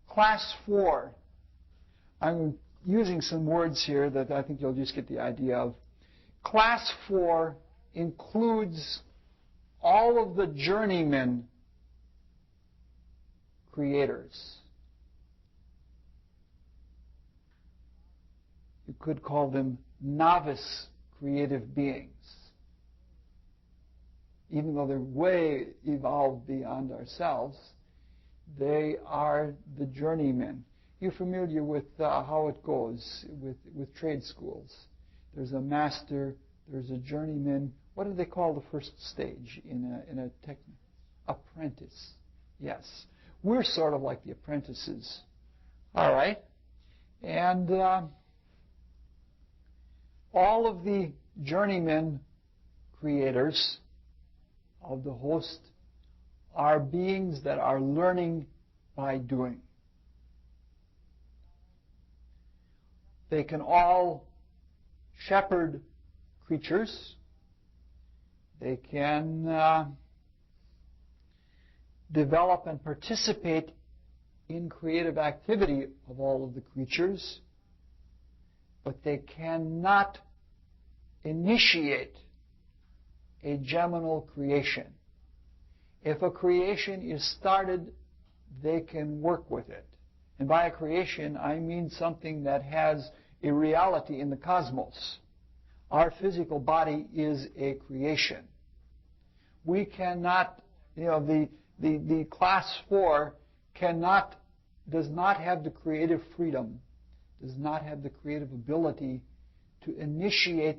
Class 4. I'm using some words here that I think you'll just get the idea of. Class 4 includes all of the journeyman creators. You could call them novice creative beings. Even though they're way evolved beyond ourselves, they are the journeymen. You're familiar with how it goes with trade schools. There's a master, there's a journeyman. What do they call the first stage in a technique? Apprentice. Yes. We're sort of like the apprentices. All right. And all of the journeymen creators of the host are beings that are learning by doing. They can all shepherd creatures. They can develop and participate in creative activity of all of the creatures, but they cannot initiate a geminal creation. If a creation is started, they can work with it. And by a creation, I mean something that has a reality in the cosmos. Our physical body is a creation. We cannot, the class 4 does not have the creative freedom, does not have the creative ability to initiate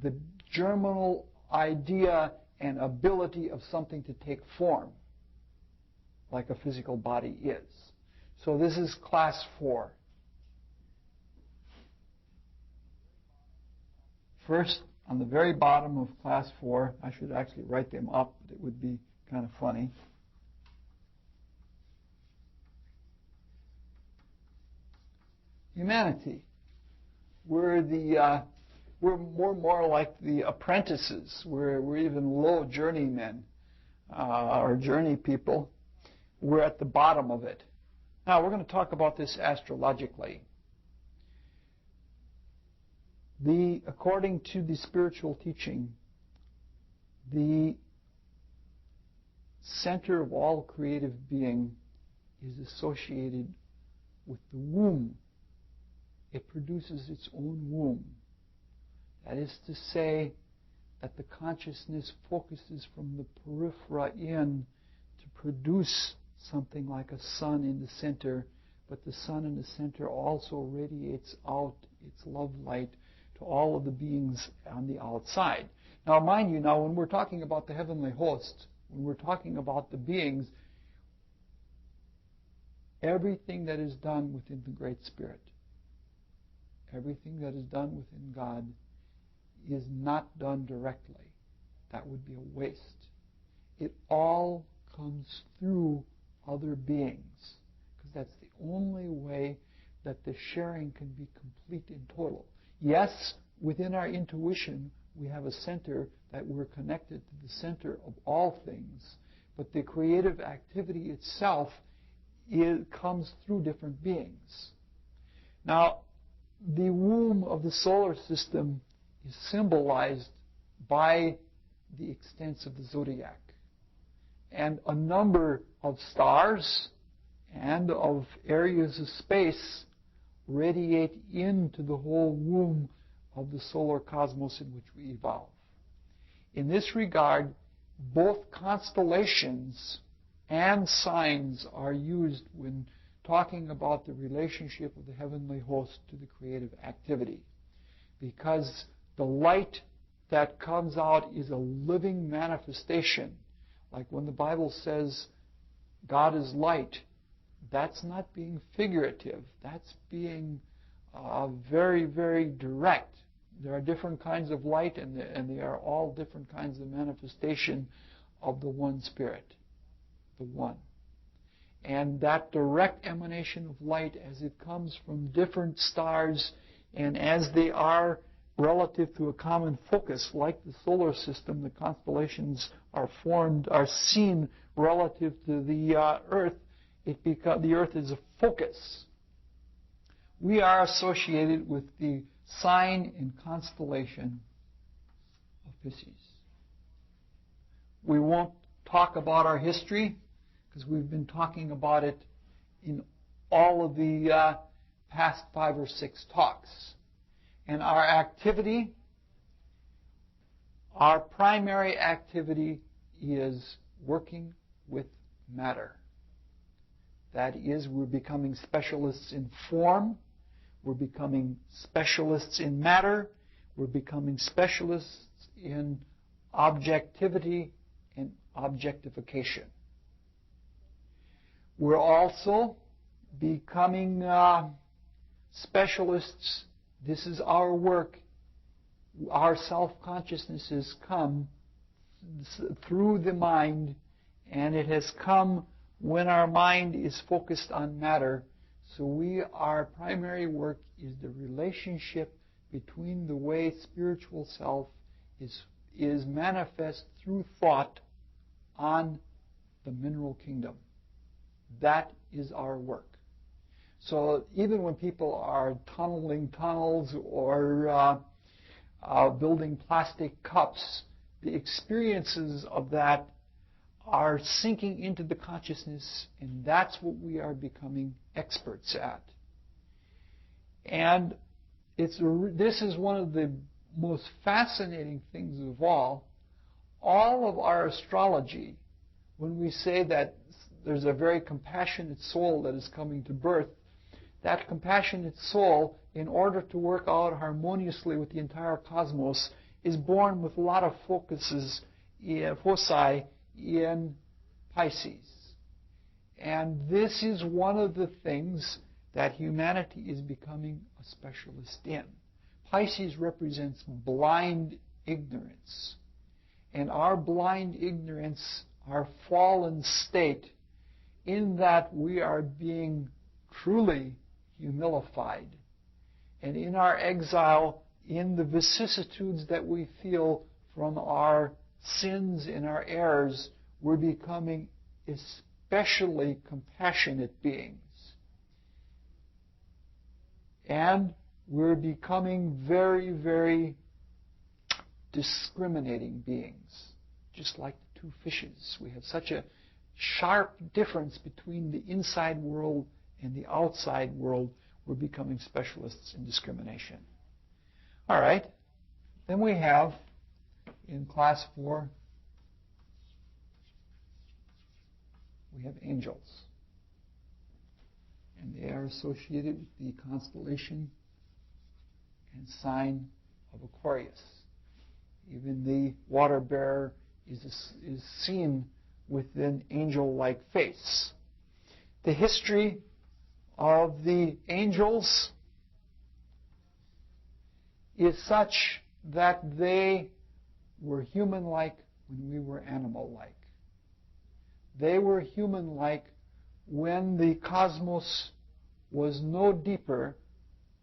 the germinal idea and ability of something to take form, like a physical body is. So this is class 4. First, on the very bottom of class 4, I should actually write them up, but it would be kind of funny. Humanity. We're more like the apprentices. We're even low journeymen or journey people. We're at the bottom of it. Now we're going to talk about this astrologically. According to the spiritual teaching, the center of all creative being is associated with the womb. It produces its own womb. That is to say that the consciousness focuses from the periphery in to produce something like a sun in the center, but the sun in the center also radiates out its love light to all of the beings on the outside. Now, mind you, when we're talking about the heavenly host, when we're talking about the beings, everything that is done within the Great Spirit, everything that is done within God is not done directly. That would be a waste. It all comes through other beings, because that's the only way that the sharing can be complete and total. Yes, within our intuition, we have a center that we're connected to the center of all things, but the creative activity itself comes through different beings. Now, the womb of the solar system is symbolized by the extents of the zodiac. And a number of stars and of areas of space radiate into the whole womb of the solar cosmos in which we evolve. In this regard, both constellations and signs are used when talking about the relationship of the heavenly host to the creative activity, because the light that comes out is a living manifestation. Like when the Bible says God is light, that's not being figurative. That's being very, very direct. There are different kinds of light, and they are all different kinds of manifestation of the one Spirit, the one. And that direct emanation of light as it comes from different stars and as they are relative to a common focus, like the solar system, the constellations are seen relative to the Earth. The Earth is a focus. We are associated with the sign and constellation of Pisces. We won't talk about our history because we've been talking about it in all of the past 5 or 6 talks. And our activity, our primary activity is working with matter. That is, we're becoming specialists in form, we're becoming specialists in matter, we're becoming specialists in objectivity and objectification. We're also becoming specialists. This is our work. Our self-consciousness come through the mind, and it has come when our mind is focused on matter. So our primary work is the relationship between the way spiritual self is manifest through thought on the mineral kingdom. That is our work. So even when people are tunneling tunnels or building plastic cups, the experiences of that are sinking into the consciousness, and that's what we are becoming experts at. And this is one of the most fascinating things of all. All of our astrology, when we say that there's a very compassionate soul that is coming to birth, that compassionate soul, in order to work out harmoniously with the entire cosmos, is born with a lot of foci in Pisces. And this is one of the things that humanity is becoming a specialist in. Pisces represents blind ignorance. And our blind ignorance, our fallen state, in that we are being truly humilified. And in our exile, in the vicissitudes that we feel from our sins and our errors, we're becoming especially compassionate beings. And we're becoming very, very discriminating beings, just like the 2 fishes. We have such a sharp difference between the inside world and the outside world. We're becoming specialists in discrimination. All right. Then we have, in class 4, we have angels. And they are associated with the constellation and sign of Aquarius. Even the water bearer is seen with an angel-like face. The history of the angels is such that they were human-like when we were animal-like. They were human-like when the cosmos was no deeper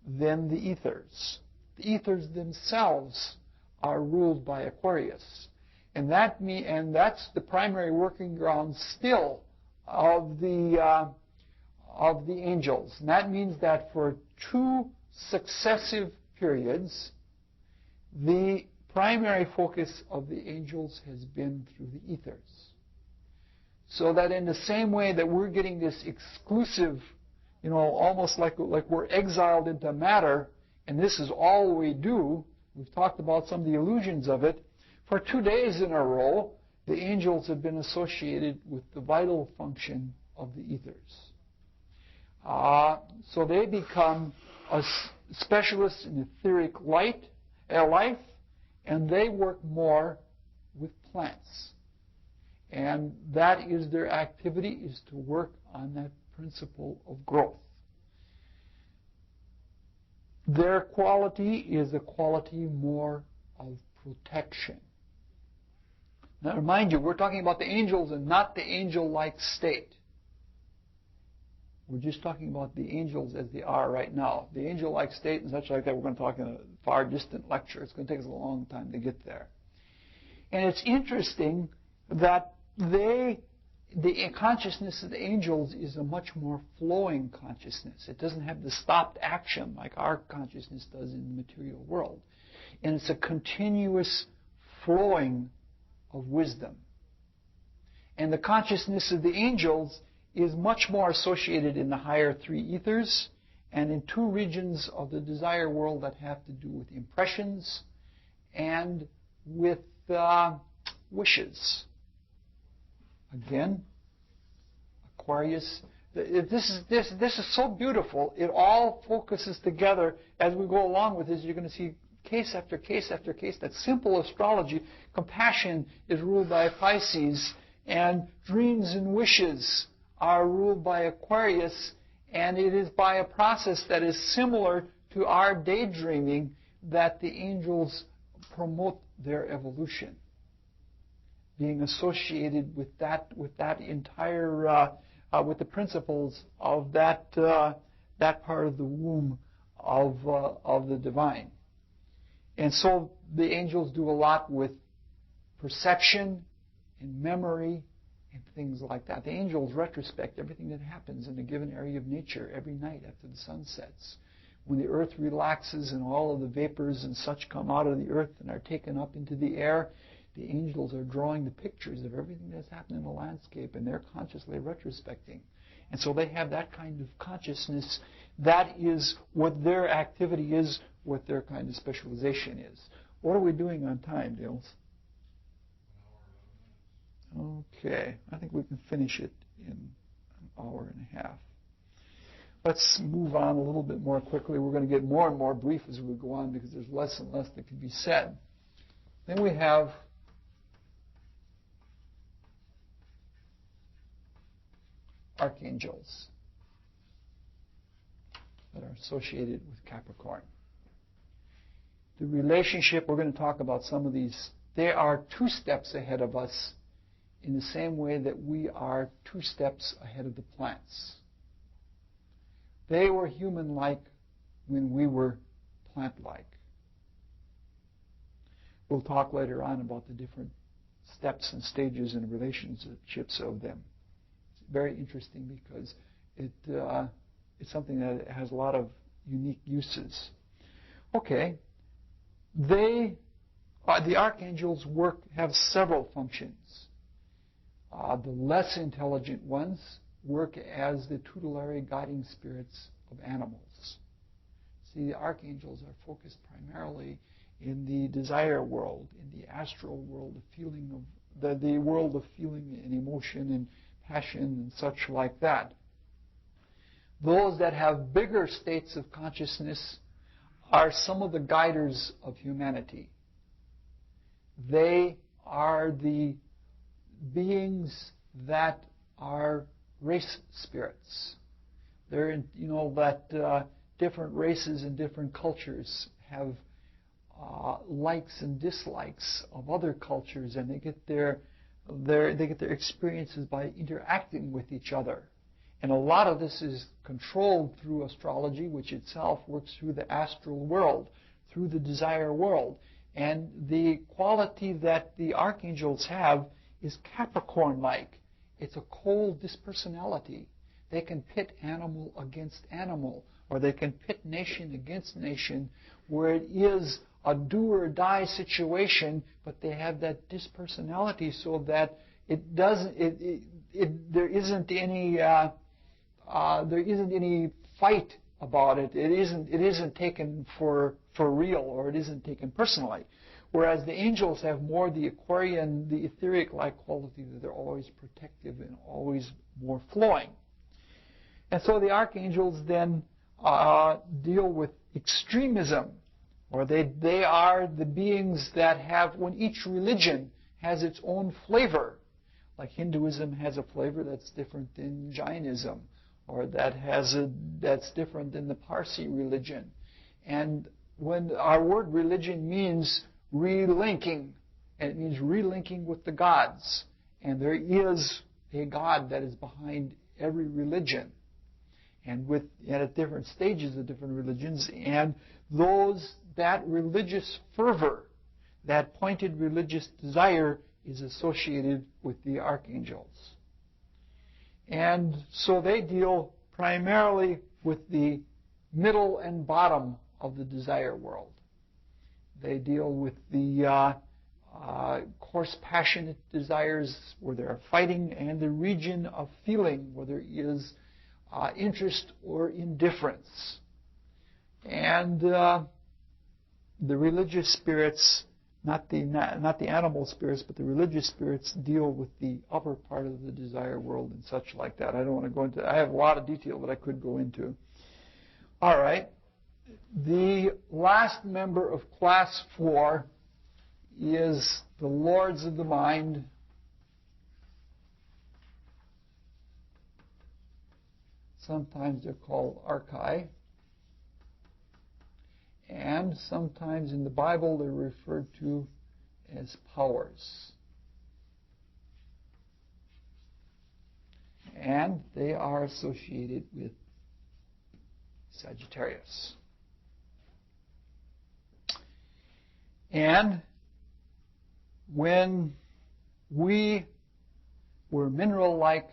than the ethers. The ethers themselves are ruled by Aquarius. And that's the primary working ground still of the angels. And that means that for 2 successive periods, the primary focus of the angels has been through the ethers. So that in the same way that we're getting this exclusive, almost like we're exiled into matter, and this is all we do. We've talked about some of the illusions of it. For 2 days in a row, the angels have been associated with the vital function of the ethers. So they become a specialist in etheric life, and they work more with plants. And that is their activity, is to work on that principle of growth. Their quality is a quality more of protection. Now, remind you, we're talking about the angels and not the angel-like state. We're just talking about the angels as they are right now. The angel-like state and such like that, we're going to talk in a far distant lecture. It's going to take us a long time to get there. And it's interesting that the consciousness of the angels is a much more flowing consciousness. It doesn't have the stopped action like our consciousness does in the material world. And it's a continuous flowing of wisdom. And the consciousness of the angels is much more associated in the higher three ethers and in two regions of the desire world that have to do with impressions and with wishes. Again, Aquarius. This is so beautiful. It all focuses together as we go along with this. You're going to see case after case after case. That simple astrology. Compassion is ruled by Pisces, and dreams and wishes are ruled by Aquarius, and it is by a process that is similar to our daydreaming that the angels promote their evolution, being associated with that entire with the principles of that part of the womb of the divine. And so the angels do a lot with perception and memory and things like that. The angels retrospect everything that happens in a given area of nature every night after the sun sets. When the earth relaxes and all of the vapors and such come out of the earth and are taken up into the air, the angels are drawing the pictures of everything that's happened in the landscape, and they're consciously retrospecting. And so they have that kind of consciousness. That is what their activity is, what their kind of specialization is. What are we doing on time, Dales? Okay, I think we can finish it in an hour and a half. Let's move on a little bit more quickly. We're going to get more and more brief as we go on because there's less and less that can be said. Then we have archangels that are associated with Capricorn. The relationship, we're going to talk about some of these. They are 2 steps ahead of us in the same way that we are 2 steps ahead of the plants. They were human-like when we were plant-like. We'll talk later on about the different steps and stages and relationships of them. It's very interesting because it's something that has a lot of unique uses. Okay, the archangels have several functions. The less intelligent ones work as the tutelary guiding spirits of animals. See, the archangels are focused primarily in the desire world, in the astral world, the world of feeling and emotion and passion and such like that. Those that have bigger states of consciousness are some of the guiders of humanity. They are the beings that are race spirits. They're that different races and different cultures have likes and dislikes of other cultures, and they get their experiences by interacting with each other. And a lot of this is controlled through astrology, which itself works through the astral world, through the desire world. And the quality that the archangels have is Capricorn-like. It's a cold dispersonality. They can pit animal against animal, or they can pit nation against nation, where it is a do-or-die situation, but they have that dispersonality so that it doesn't. There isn't any fight about it. It isn't taken for real, or it isn't taken personally. Whereas the angels have more the Aquarian, the etheric-like quality, that they're always protective and always more flowing. And so the archangels then deal with extremism, or they are the beings that have, when each religion has its own flavor, like Hinduism has a flavor that's different than Jainism, or that's different than the Parsi religion. And when our word religion means relinking, and it means relinking with the gods, and there is a God that is behind every religion, and at different stages of different religions, and that religious fervor, that pointed religious desire, is associated with the archangels. And so they deal primarily with the middle and bottom of the desire world. They deal with the coarse, passionate desires where there are fighting, and the region of feeling where there is interest or indifference. And the religious spirits, not the animal spirits, but the religious spirits, deal with the upper part of the desire world and such like that. I don't want to go into. I have a lot of detail that I could go into. All right. The last member of class 4 is the lords of the mind. Sometimes they're called archai. And sometimes in the Bible they're referred to as powers. And they are associated with Sagittarius. And when we were mineral-like,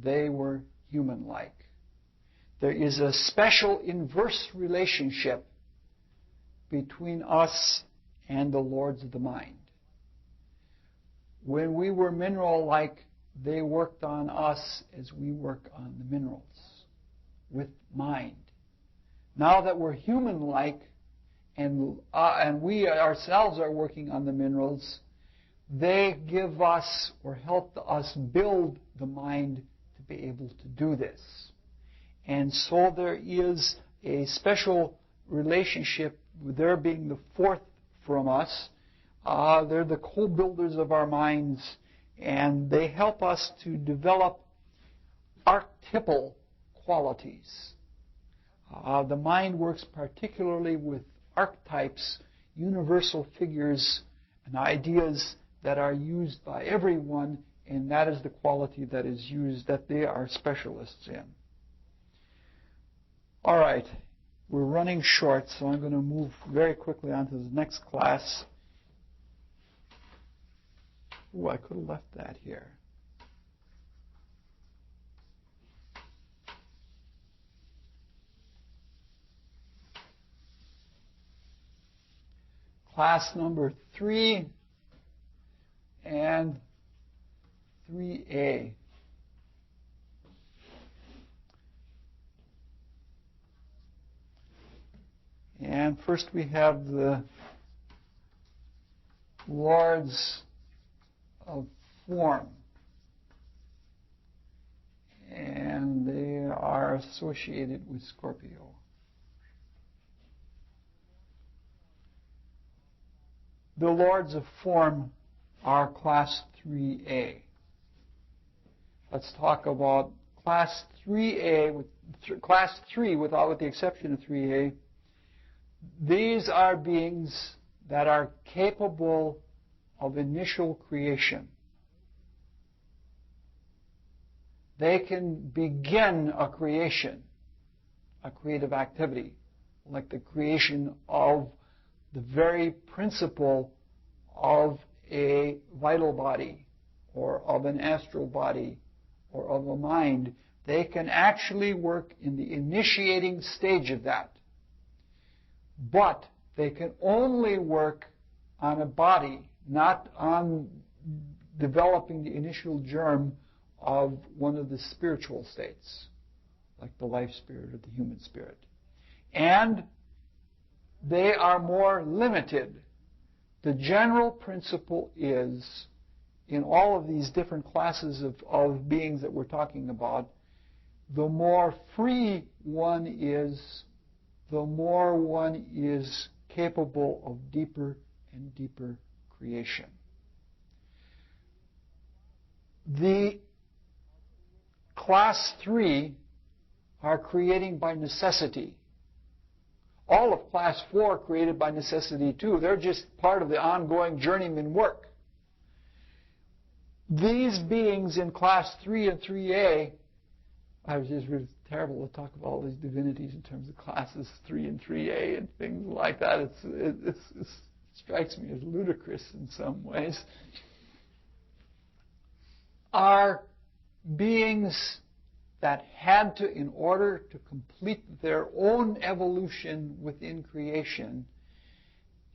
they were human-like. There is a special inverse relationship between us and the lords of the mind. When we were mineral-like, they worked on us as we work on the minerals, with mind. Now that we're human-like, and we ourselves are working on the minerals, they give us or help us build the mind to be able to do this. And so there is a special relationship with their being the fourth from us. They're the co-builders of our minds, and they help us to develop archetypal qualities. The mind works particularly with archetypes, universal figures, and ideas that are used by everyone, and that is the quality that is used, that they are specialists in. All right, we're running short, so I'm going to move very quickly on to the next class. Oh, I could have left that here. Class number 3 and 3A. And first we have the lords of form. And they are associated with Scorpio. The lords of form are class 3A. Let's talk about class 3A, class 3 with the exception of 3A. These are beings that are capable of initial creation. They can begin a creation, a creative activity, like the creation of the very principle of a vital body, or of an astral body, or of a mind. They can actually work in the initiating stage of that. But they can only work on a body, not on developing the initial germ of one of the spiritual states, like the life spirit or the human spirit. and they are more limited. The general principle is, in all of these different classes of beings that we're talking about, the more free one is, the more one is capable of deeper and deeper creation. The class 3 are creating by necessity. All of class 4 created by necessity too. They're just part of the ongoing journeyman work. These beings in class 3 and 3A, I was just really terrible to talk about all these divinities in terms of classes 3 and 3A and things like that. It strikes me as ludicrous in some ways. Are beings that had to, in order to complete their own evolution within creation,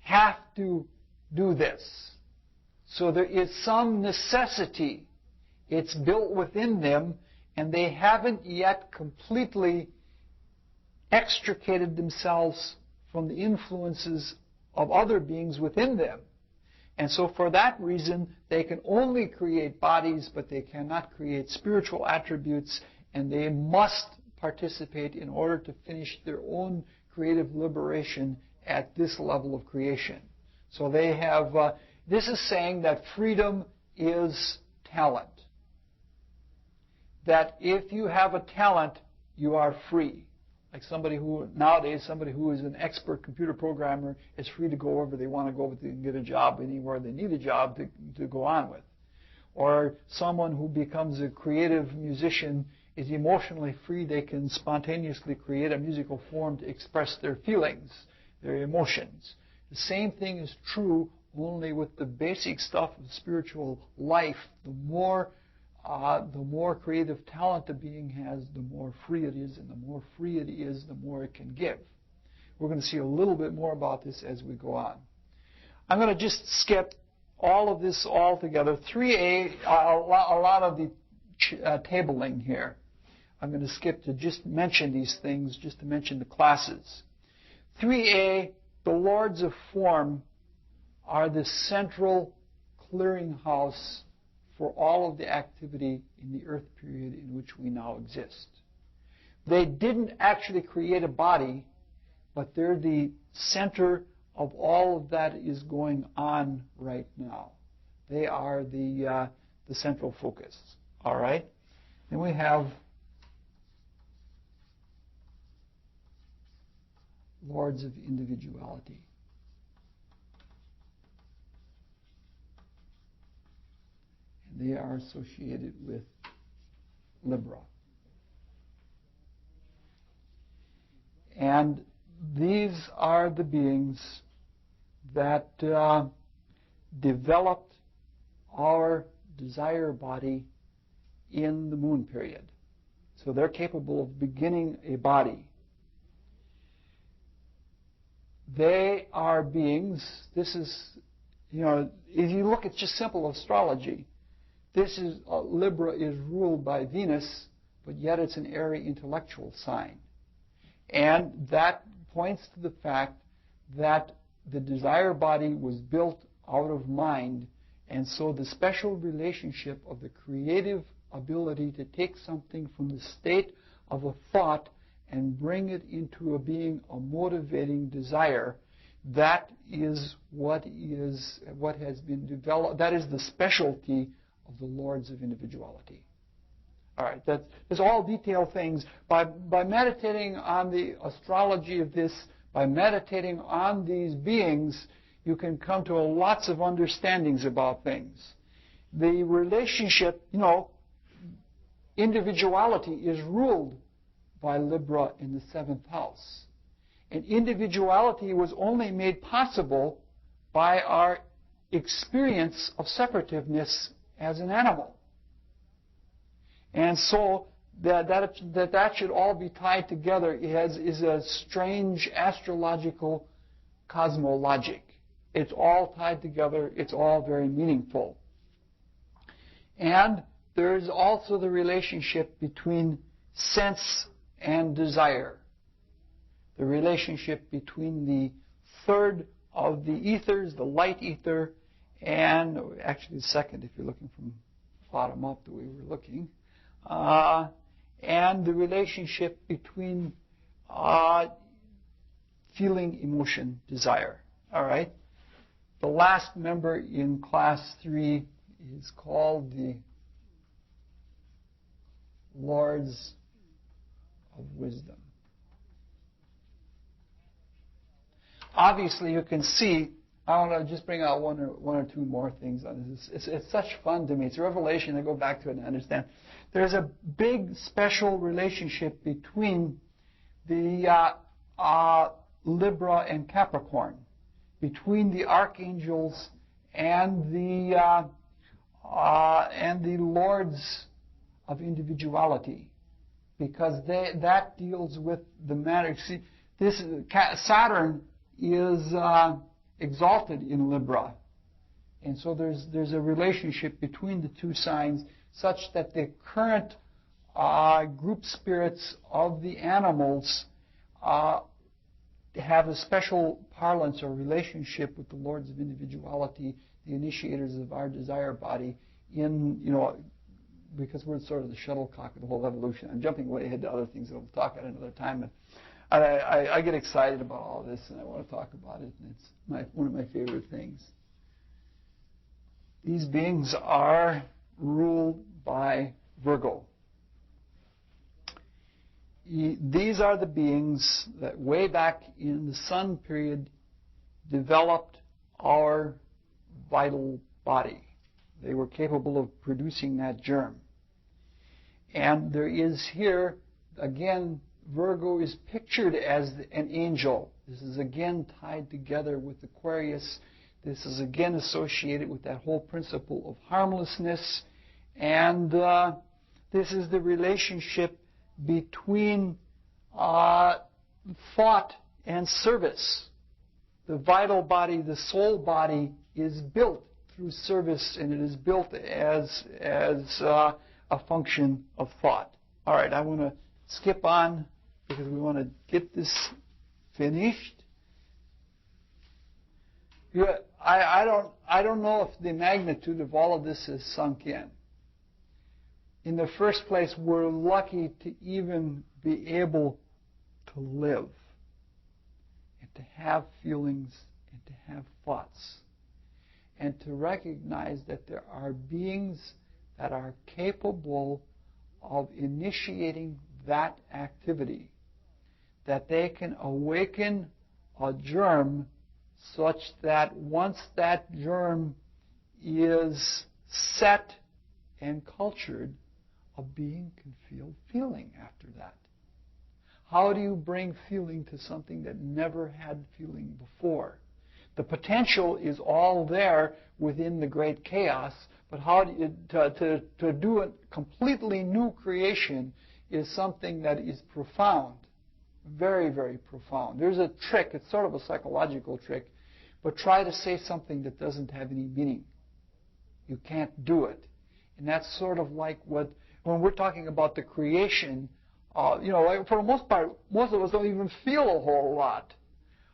have to do this. So there is some necessity. It's built within them, and they haven't yet completely extricated themselves from the influences of other beings within them. And so for that reason, they can only create bodies, but they cannot create spiritual attributes, and they must participate in order to finish their own creative liberation at this level of creation. So they have, this is saying that freedom is talent. That if you have a talent, you are free. Like somebody who, nowadays, somebody who is an expert computer programmer is free to go wherever they want to go, but they can get a job anywhere they need a job to go on with. Or someone who becomes a creative musician is emotionally free. They can spontaneously create a musical form to express their feelings, their emotions. The same thing is true only with the basic stuff of spiritual life. The more creative talent a being has, the more free it is, and the more free it is, the more it can give. We're going to see a little bit more about this as we go on. I'm going to just skip all of this altogether. 3A, a lot of the tabling here. I'm going to skip to just mention these things, just to mention the classes. 3A, the Lords of Form are the central clearinghouse for all of the activity in the Earth period in which we now exist. They didn't actually create a body, but they're the center of all of that is going on right now. They are the central focus. All right? Then we have Lords of Individuality. They are associated with Libra. And these are the beings that developed our desire body in the moon period. So they're capable of beginning a body. They are beings, this is, if you look at just simple astrology, this is, Libra is ruled by Venus, but yet it's an airy intellectual sign. And that points to the fact that the desire body was built out of mind, and so the special relationship of the creative ability to take something from the state of a thought and bring it into a being, a motivating desire, that is what has been developed. That is the specialty of the Lords of Individuality. All right, that's all detailed things. By meditating on the astrology of this, by meditating on these beings, you can come to lots of understandings about things. The relationship, individuality is ruled by Libra in the 7th house. And individuality was only made possible by our experience of separativeness as an animal. And so that should all be tied together is a strange astrological cosmologic. It's all tied together. It's all very meaningful. And there is also the relationship between sense and desire. the relationship between the third of the ethers, the light ether, and actually the second if you're looking from bottom up the way we're looking, and the relationship between feeling, emotion, desire. All right? The last member in class 3 is called the Lords of Wisdom. Obviously, you can see, I want to just bring out one or two more things on this. It's such fun to me. It's a revelation. I go back to it and understand. There's a big special relationship between the Libra and Capricorn, between the archangels and the lords of individuality, because that deals with the matter. See, this Saturn is exalted in Libra, and so there's a relationship between the two signs, such that the current group spirits of the animals have a special parlance or relationship with the lords of individuality, the initiators of our desire body, because we're sort of the shuttlecock of the whole evolution. I'm jumping way ahead to other things that we'll talk at another time, but I get excited about all this, and I want to talk about it, and it's one of my favorite things. These beings are ruled by Virgo. These are the beings that way back in the Sun period developed our vital body. They were capable of producing that germ. And there is here, again, Virgo is pictured as an angel. This is again tied together with Aquarius. This is again associated with that whole principle of harmlessness. And this is the relationship between thought and service. The vital body, the soul body, is built through service, and it is built as a function of thought. All right, I want to skip on because we want to get this finished. I don't know if the magnitude of all of this has sunk in. In the first place, we're lucky to even be able to live and to have feelings and to have thoughts and to recognize that there are beings that are capable of initiating that activity, that they can awaken a germ such that once that germ is set and cultured, a being can feel feeling after that. How do you bring feeling to something that never had feeling before? The potential is all there within the great chaos, but how do you, to do a completely new creation is something that is profound, very, very profound. There's a trick, it's sort of a psychological trick, but try to say something that doesn't have any meaning. You can't do it. And that's sort of like when we're talking about the creation, like for the most part, most of us don't even feel a whole lot.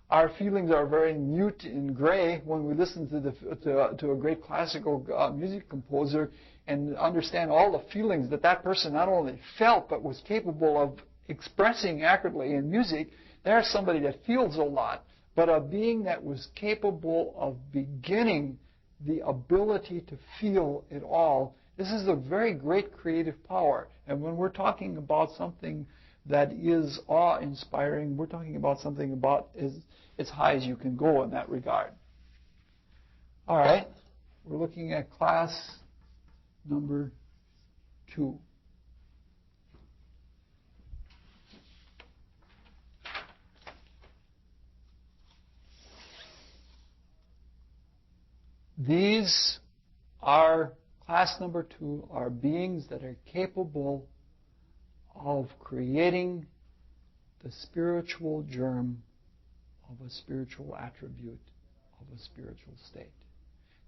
Our feelings are very mute and gray when we listen to a great classical music composer and understand all the feelings that person not only felt but was capable of expressing accurately in music. There's somebody that feels a lot, but a being that was capable of beginning the ability to feel it all. This is a very great creative power. And when we're talking about something that is awe-inspiring, we're talking about something about as high as you can go in that regard. All right. We're looking at class number 2. These are, class number 2, are beings that are capable of creating the spiritual germ of a spiritual attribute, of a spiritual state.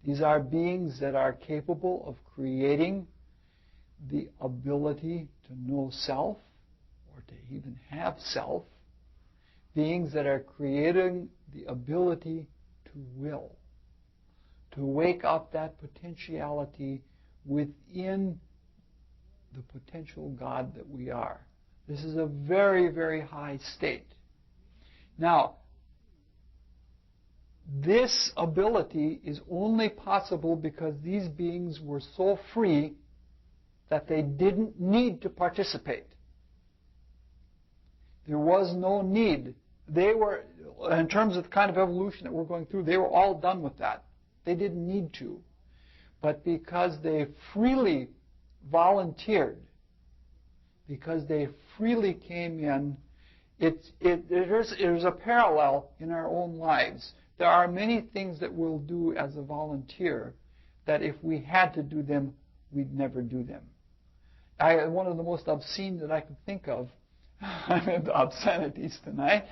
These are beings that are capable of creating the ability to know self, or to even have self. beings that are creating the ability to will, to wake up that potentiality within the potential God that we are. This is a very, very high state. Now, this ability is only possible because these beings were so free that they didn't need to participate. There was no need. They were, in terms of the kind of evolution that we're going through, they were all done with that. They didn't need to. But because they freely volunteered, because they freely came in, there's a parallel in our own lives. There are many things that we'll do as a volunteer that if we had to do them, we'd never do them. One of the most obscene that I can think of, I'm into obscenities tonight,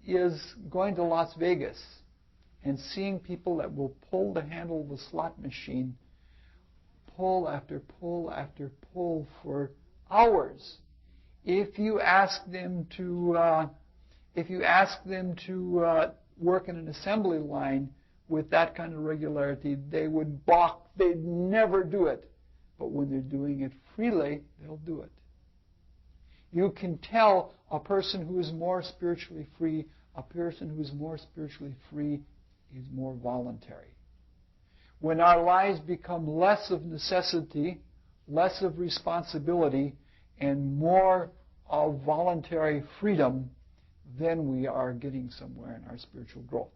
is going to Las Vegas and seeing people that will pull the handle of the slot machine, pull after pull after pull for hours. If you ask them to work in an assembly line with that kind of regularity, they would balk. They'd never do it. But when they're doing it freely, they'll do it. You can tell a person who is more spiritually free, a person who is more spiritually free is more voluntary. When our lives become less of necessity, less of responsibility, and more of voluntary freedom, then we are getting somewhere in our spiritual growth.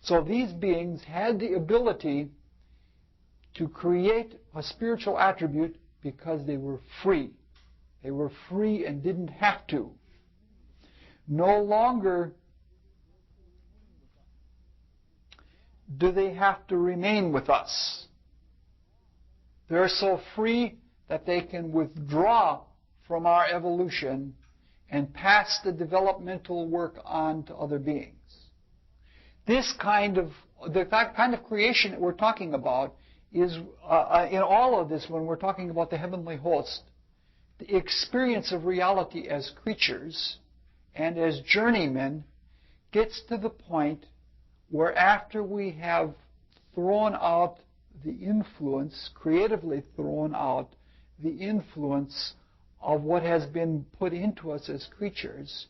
So these beings had the ability to create a spiritual attribute because they were free. They were free and didn't have to. No longer do they have to remain with us. They're so free that they can withdraw from our evolution and pass the developmental work on to other beings. The kind of creation that we're talking about is, in all of this, when we're talking about the heavenly host, the experience of reality as creatures and as journeymen gets to the point where after we have thrown out the influence, creatively thrown out the influence of what has been put into us as creatures,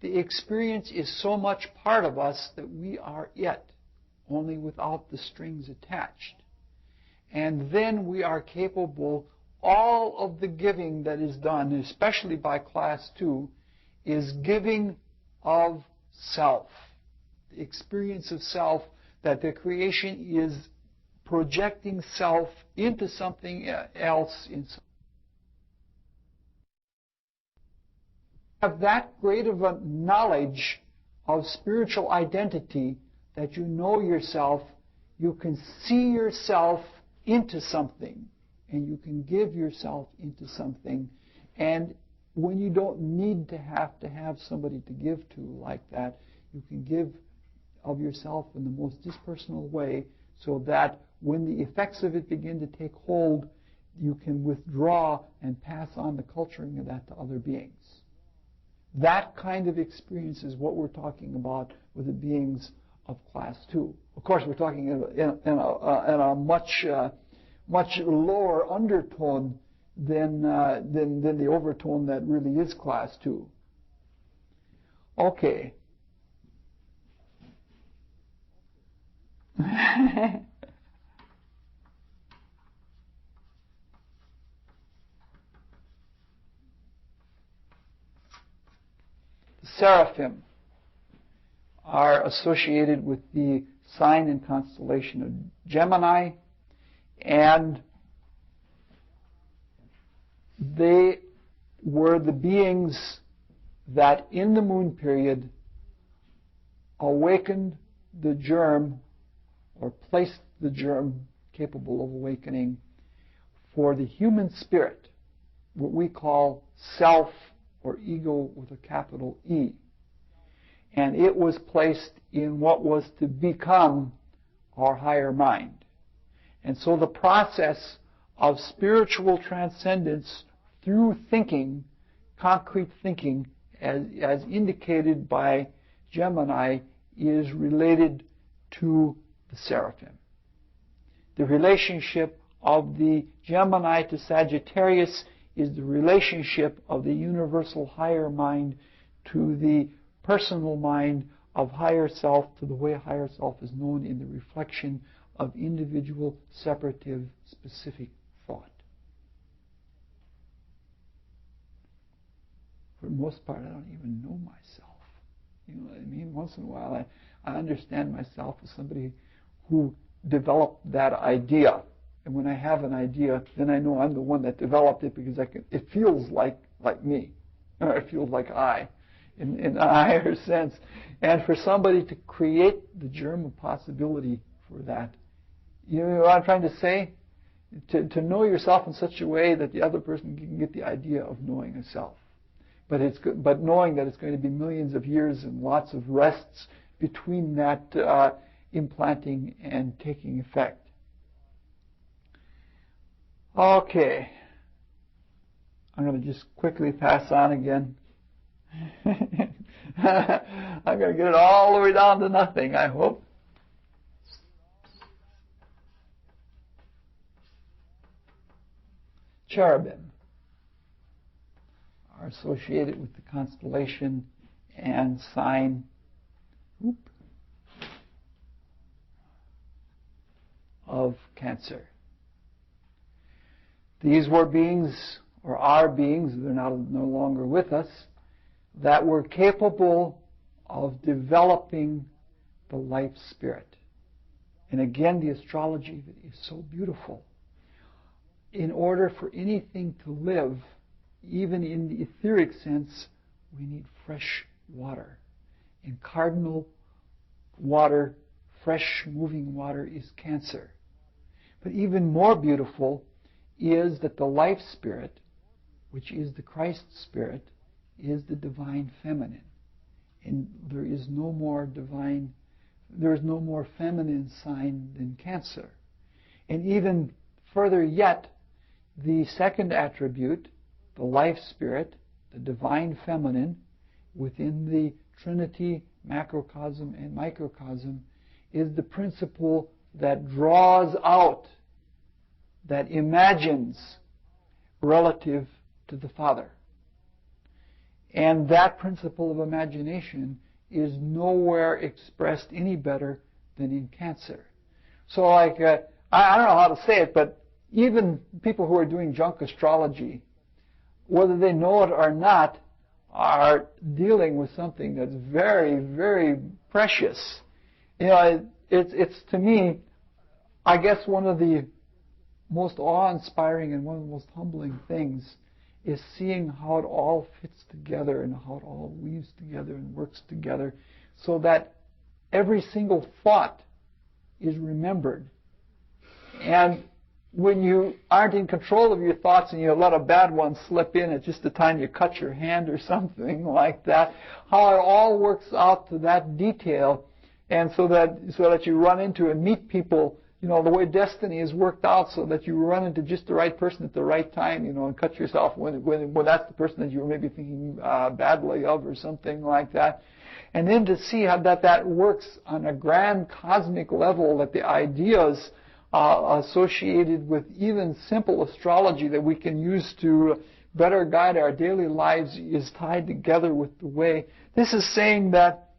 the experience is so much part of us that we are it, only without the strings attached. And then we are capable, all of the giving that is done, especially by class 2, is giving of self. The experience of self, that the creation is projecting self into something else. Have that great of a knowledge of spiritual identity that you know yourself, you can see yourself into something, and you can give yourself into something. And when you don't need to have somebody to give to like that, you can give of yourself in the most dispersonal way, so that when the effects of it begin to take hold, you can withdraw and pass on the culturing of that to other beings. That kind of experience is what we're talking about with the beings of class 2. Of course, we're talking in a much lower undertone than the overtone that really is class 2. Okay. The seraphim are associated with the sign and constellation of Gemini, and they were the beings that in the moon period awakened the germ, or placed the germ capable of awakening for the human spirit, what we call self or ego with a capital E. And it was placed in what was to become our higher mind. And so the process of spiritual transcendence through thinking, concrete thinking, as indicated by Gemini, is related to the seraphim. The relationship of the Gemini to Sagittarius is the relationship of the universal higher mind to the personal mind of higher self, to the way higher self is known in the reflection of individual, separative, specific thought. For the most part, I don't even know myself. You know what I mean? Once in a while, I understand myself as somebody who developed that idea. And when I have an idea, then I know I'm the one that developed it, because it feels like me, or it feels like I, in a higher sense. And for somebody to create the germ of possibility for that, you know what I'm trying to say? To know yourself in such a way that the other person can get the idea of knowing a self. But knowing that it's going to be millions of years and lots of rests between that implanting and taking effect. Okay. I'm going to just quickly pass on again. I'm going to get it all the way down to nothing, I hope. Cherubim are associated with the constellation and sign of Cancer. These were beings, or are beings, they're no longer with us, that were capable of developing the life spirit. And again, the astrology of it is so beautiful. In order for anything to live, even in the etheric sense, we need fresh water. And cardinal water, fresh moving water, is Cancer. But even more beautiful is that the life spirit, which is the Christ spirit, is the divine feminine. And there is no more feminine sign than Cancer. And even further yet, the second attribute, the life spirit, the divine feminine, within the Trinity, macrocosm and microcosm, is the principle that draws out, that imagines relative to the Father. And that principle of imagination is nowhere expressed any better than in Cancer. So I don't know how to say it, but even people who are doing junk astrology, whether they know it or not, are dealing with something that's very, very precious. You know, it's to me, I guess, one of the most awe-inspiring and one of the most humbling things is seeing how it all fits together and how it all weaves together and works together, so that every single thought is remembered. And when you aren't in control of your thoughts and you let a bad one slip in at just the time you cut your hand or something like that, how it all works out to that detail, and so that you run into and meet people, you know, the way destiny is worked out, so that you run into just the right person at the right time, you know, and cut yourself when that's the person that you were maybe thinking badly of or something like that. And then to see how that works on a grand cosmic level, that the ideas associated with even simple astrology that we can use to better guide our daily lives is tied together with the way. This is saying that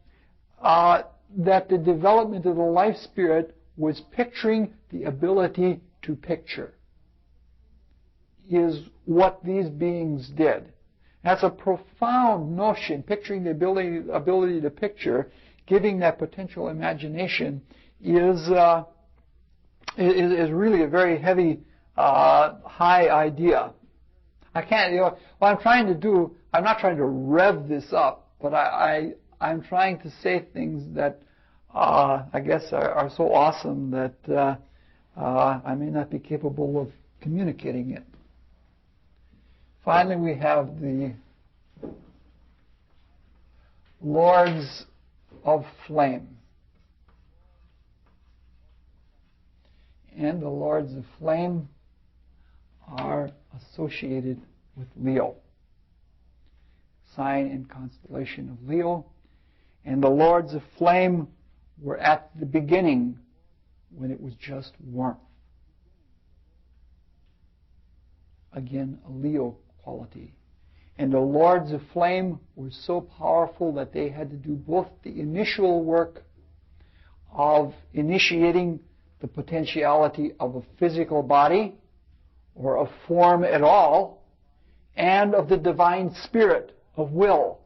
the development of the life spirit was picturing the ability to picture, is what these beings did. That's a profound notion. Picturing the ability to picture, giving that potential imagination, is really a very heavy, high idea. I can't, you know, what I'm trying to do, I'm not trying to rev this up, but I'm trying to say things that I guess are so awesome that I may not be capable of communicating it. Finally, we have the Lords of Flame. And the Lords of Flame are associated with Leo. sign and constellation of Leo. And the lords of flame were at the beginning when it was just warmth. Again, a Leo quality. And the lords of flame were so powerful that they had to do both the initial work of initiating the potentiality of a physical body or of form at all, and of the divine spirit of will.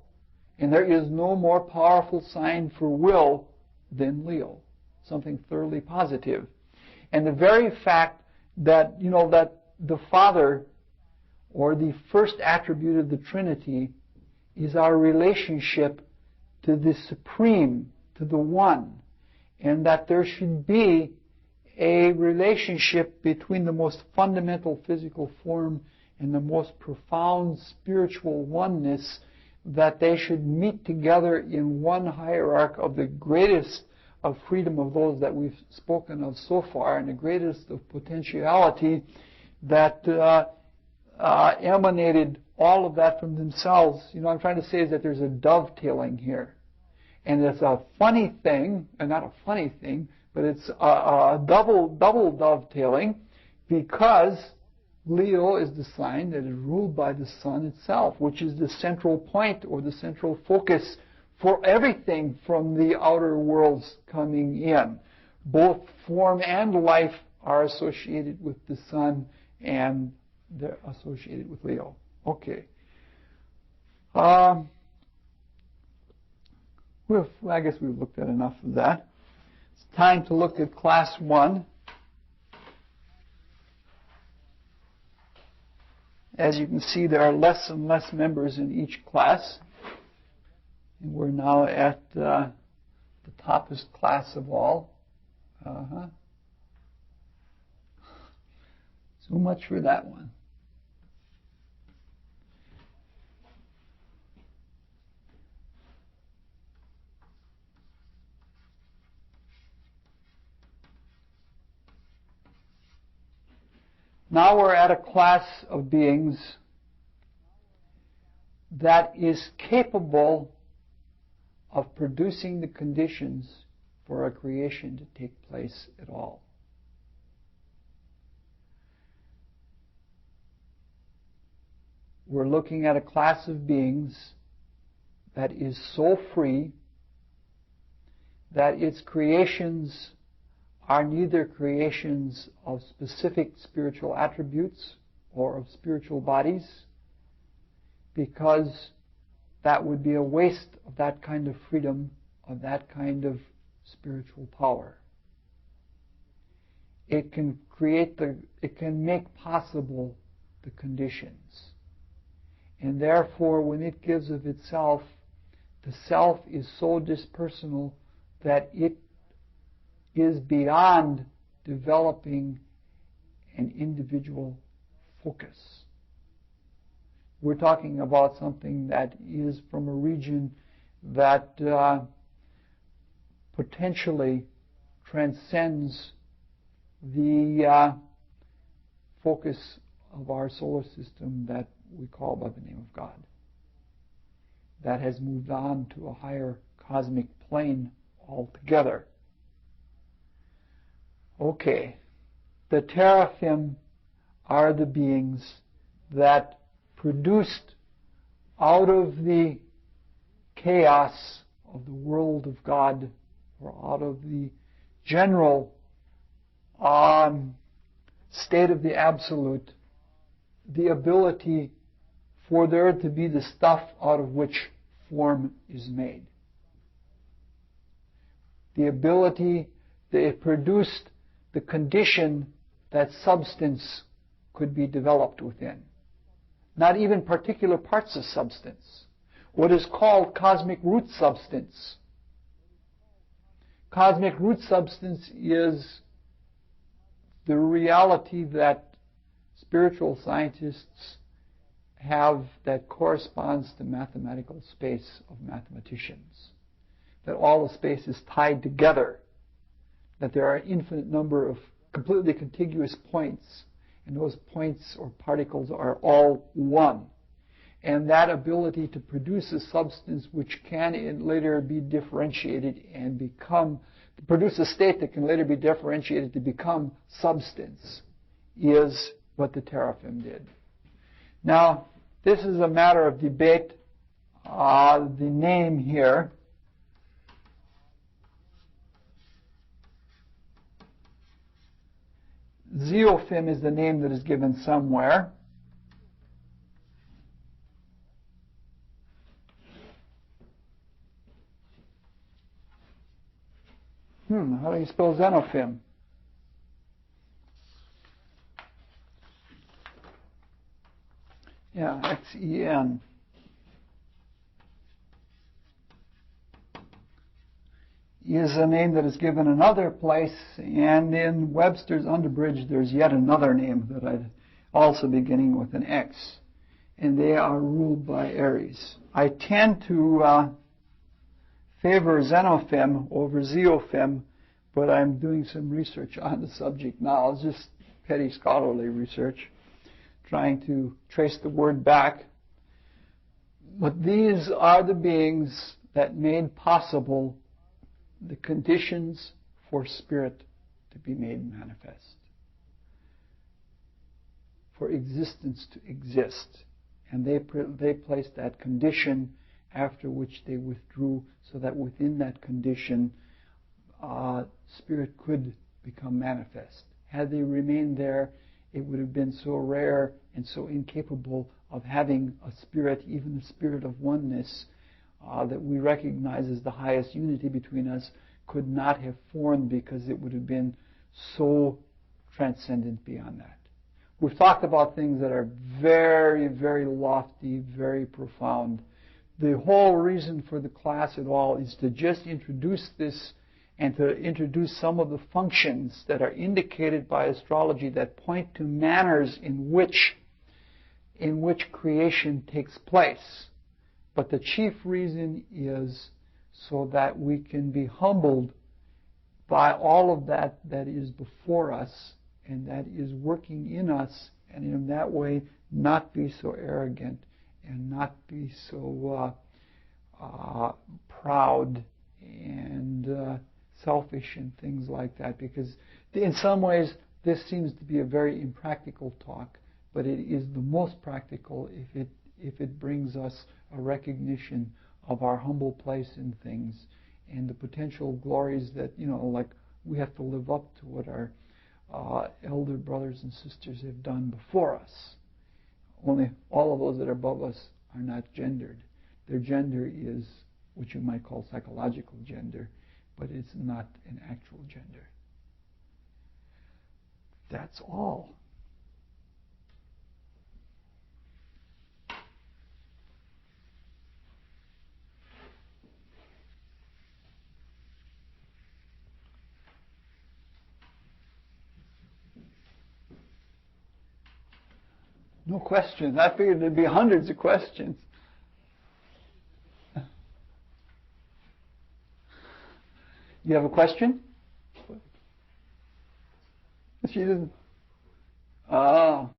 And there is no more powerful sign for will than Leo, something thoroughly positive. And the very fact that, that the Father, or the first attribute of the Trinity, is our relationship to the Supreme, to the One, and that there should be a relationship between the most fundamental physical form and the most profound spiritual oneness, that they should meet together in one hierarchy of the greatest of freedom of those that we've spoken of so far, and the greatest of potentiality, that emanated all of that from themselves. What I'm trying to say is that there's a dovetailing here. And it's a funny thing, and not a funny thing, but it's a double dovetailing, because Leo is the sign that is ruled by the sun itself, which is the central point or the central focus for everything from the outer worlds coming in. Both form and life are associated with the sun, and they're associated with Leo. Okay. I guess we've looked at enough of that. It's time to look at Class 1. As you can see, there are less and less members in each class. And we're now at the toppest class of all. So much for that one. Now we're at a class of beings that is capable of producing the conditions for a creation to take place at all. We're looking at a class of beings that is so free that its creations are neither creations of specific spiritual attributes or of spiritual bodies, because that would be a waste of that kind of freedom, of that kind of spiritual power. It can make possible the conditions. And therefore, when it gives of itself, the self is so dispersonal that it is beyond developing an individual focus. We're talking about something that is from a region that potentially transcends the focus of our solar system that we call by the name of God. That has moved on to a higher cosmic plane altogether. Okay, the teraphim are the beings that produced out of the chaos of the world of God, or out of the general state of the absolute, the ability for there to be the stuff out of which form is made. The ability that it produced the condition that substance could be developed within. Not even particular parts of substance. What is called cosmic root substance. Cosmic root substance is the reality that spiritual scientists have that corresponds to mathematical space of mathematicians. That all the space is tied together. That there are an infinite number of completely contiguous points, and those points or particles are all one. and that ability to produce a substance which can later be differentiated and produce a state that can later be differentiated to become substance is what the teraphim did. Now, this is a matter of debate. The name here, zeophim, is the name that is given somewhere. How do you spell xenophim? Yeah, X-E-N. Is a name that is given another place, and in Webster's Underbridge there's yet another name that I'd also beginning with an X, and they are ruled by Aries. I tend to favor xenophim over zeophim, but I'm doing some research on the subject now. It's just petty scholarly research, trying to trace the word back. But these are the beings that made possible the conditions for spirit to be made manifest, for existence to exist. And they placed that condition, after which they withdrew, so that within that condition, spirit could become manifest. Had they remained there, it would have been so rare and so incapable of having a spirit, even the spirit of oneness, that we recognize as the highest unity between us, could not have formed, because it would have been so transcendent beyond that. We've talked about things that are very, very lofty, very profound. The whole reason for the class at all is to just introduce this and to introduce some of the functions that are indicated by astrology that point to manners in which creation takes place. But the chief reason is so that we can be humbled by all of that is before us and that is working in us, and in that way not be so arrogant and not be so proud and selfish and things like that. Because in some ways this seems to be a very impractical talk, but it is the most practical if it brings us a recognition of our humble place in things and the potential glories that, like we have to live up to what our elder brothers and sisters have done before us. Only all of those that are above us are not gendered. Their gender is what you might call psychological gender, but it's not an actual gender. That's all. No questions. I figured there'd be hundreds of questions. You have a question? She doesn't. Oh.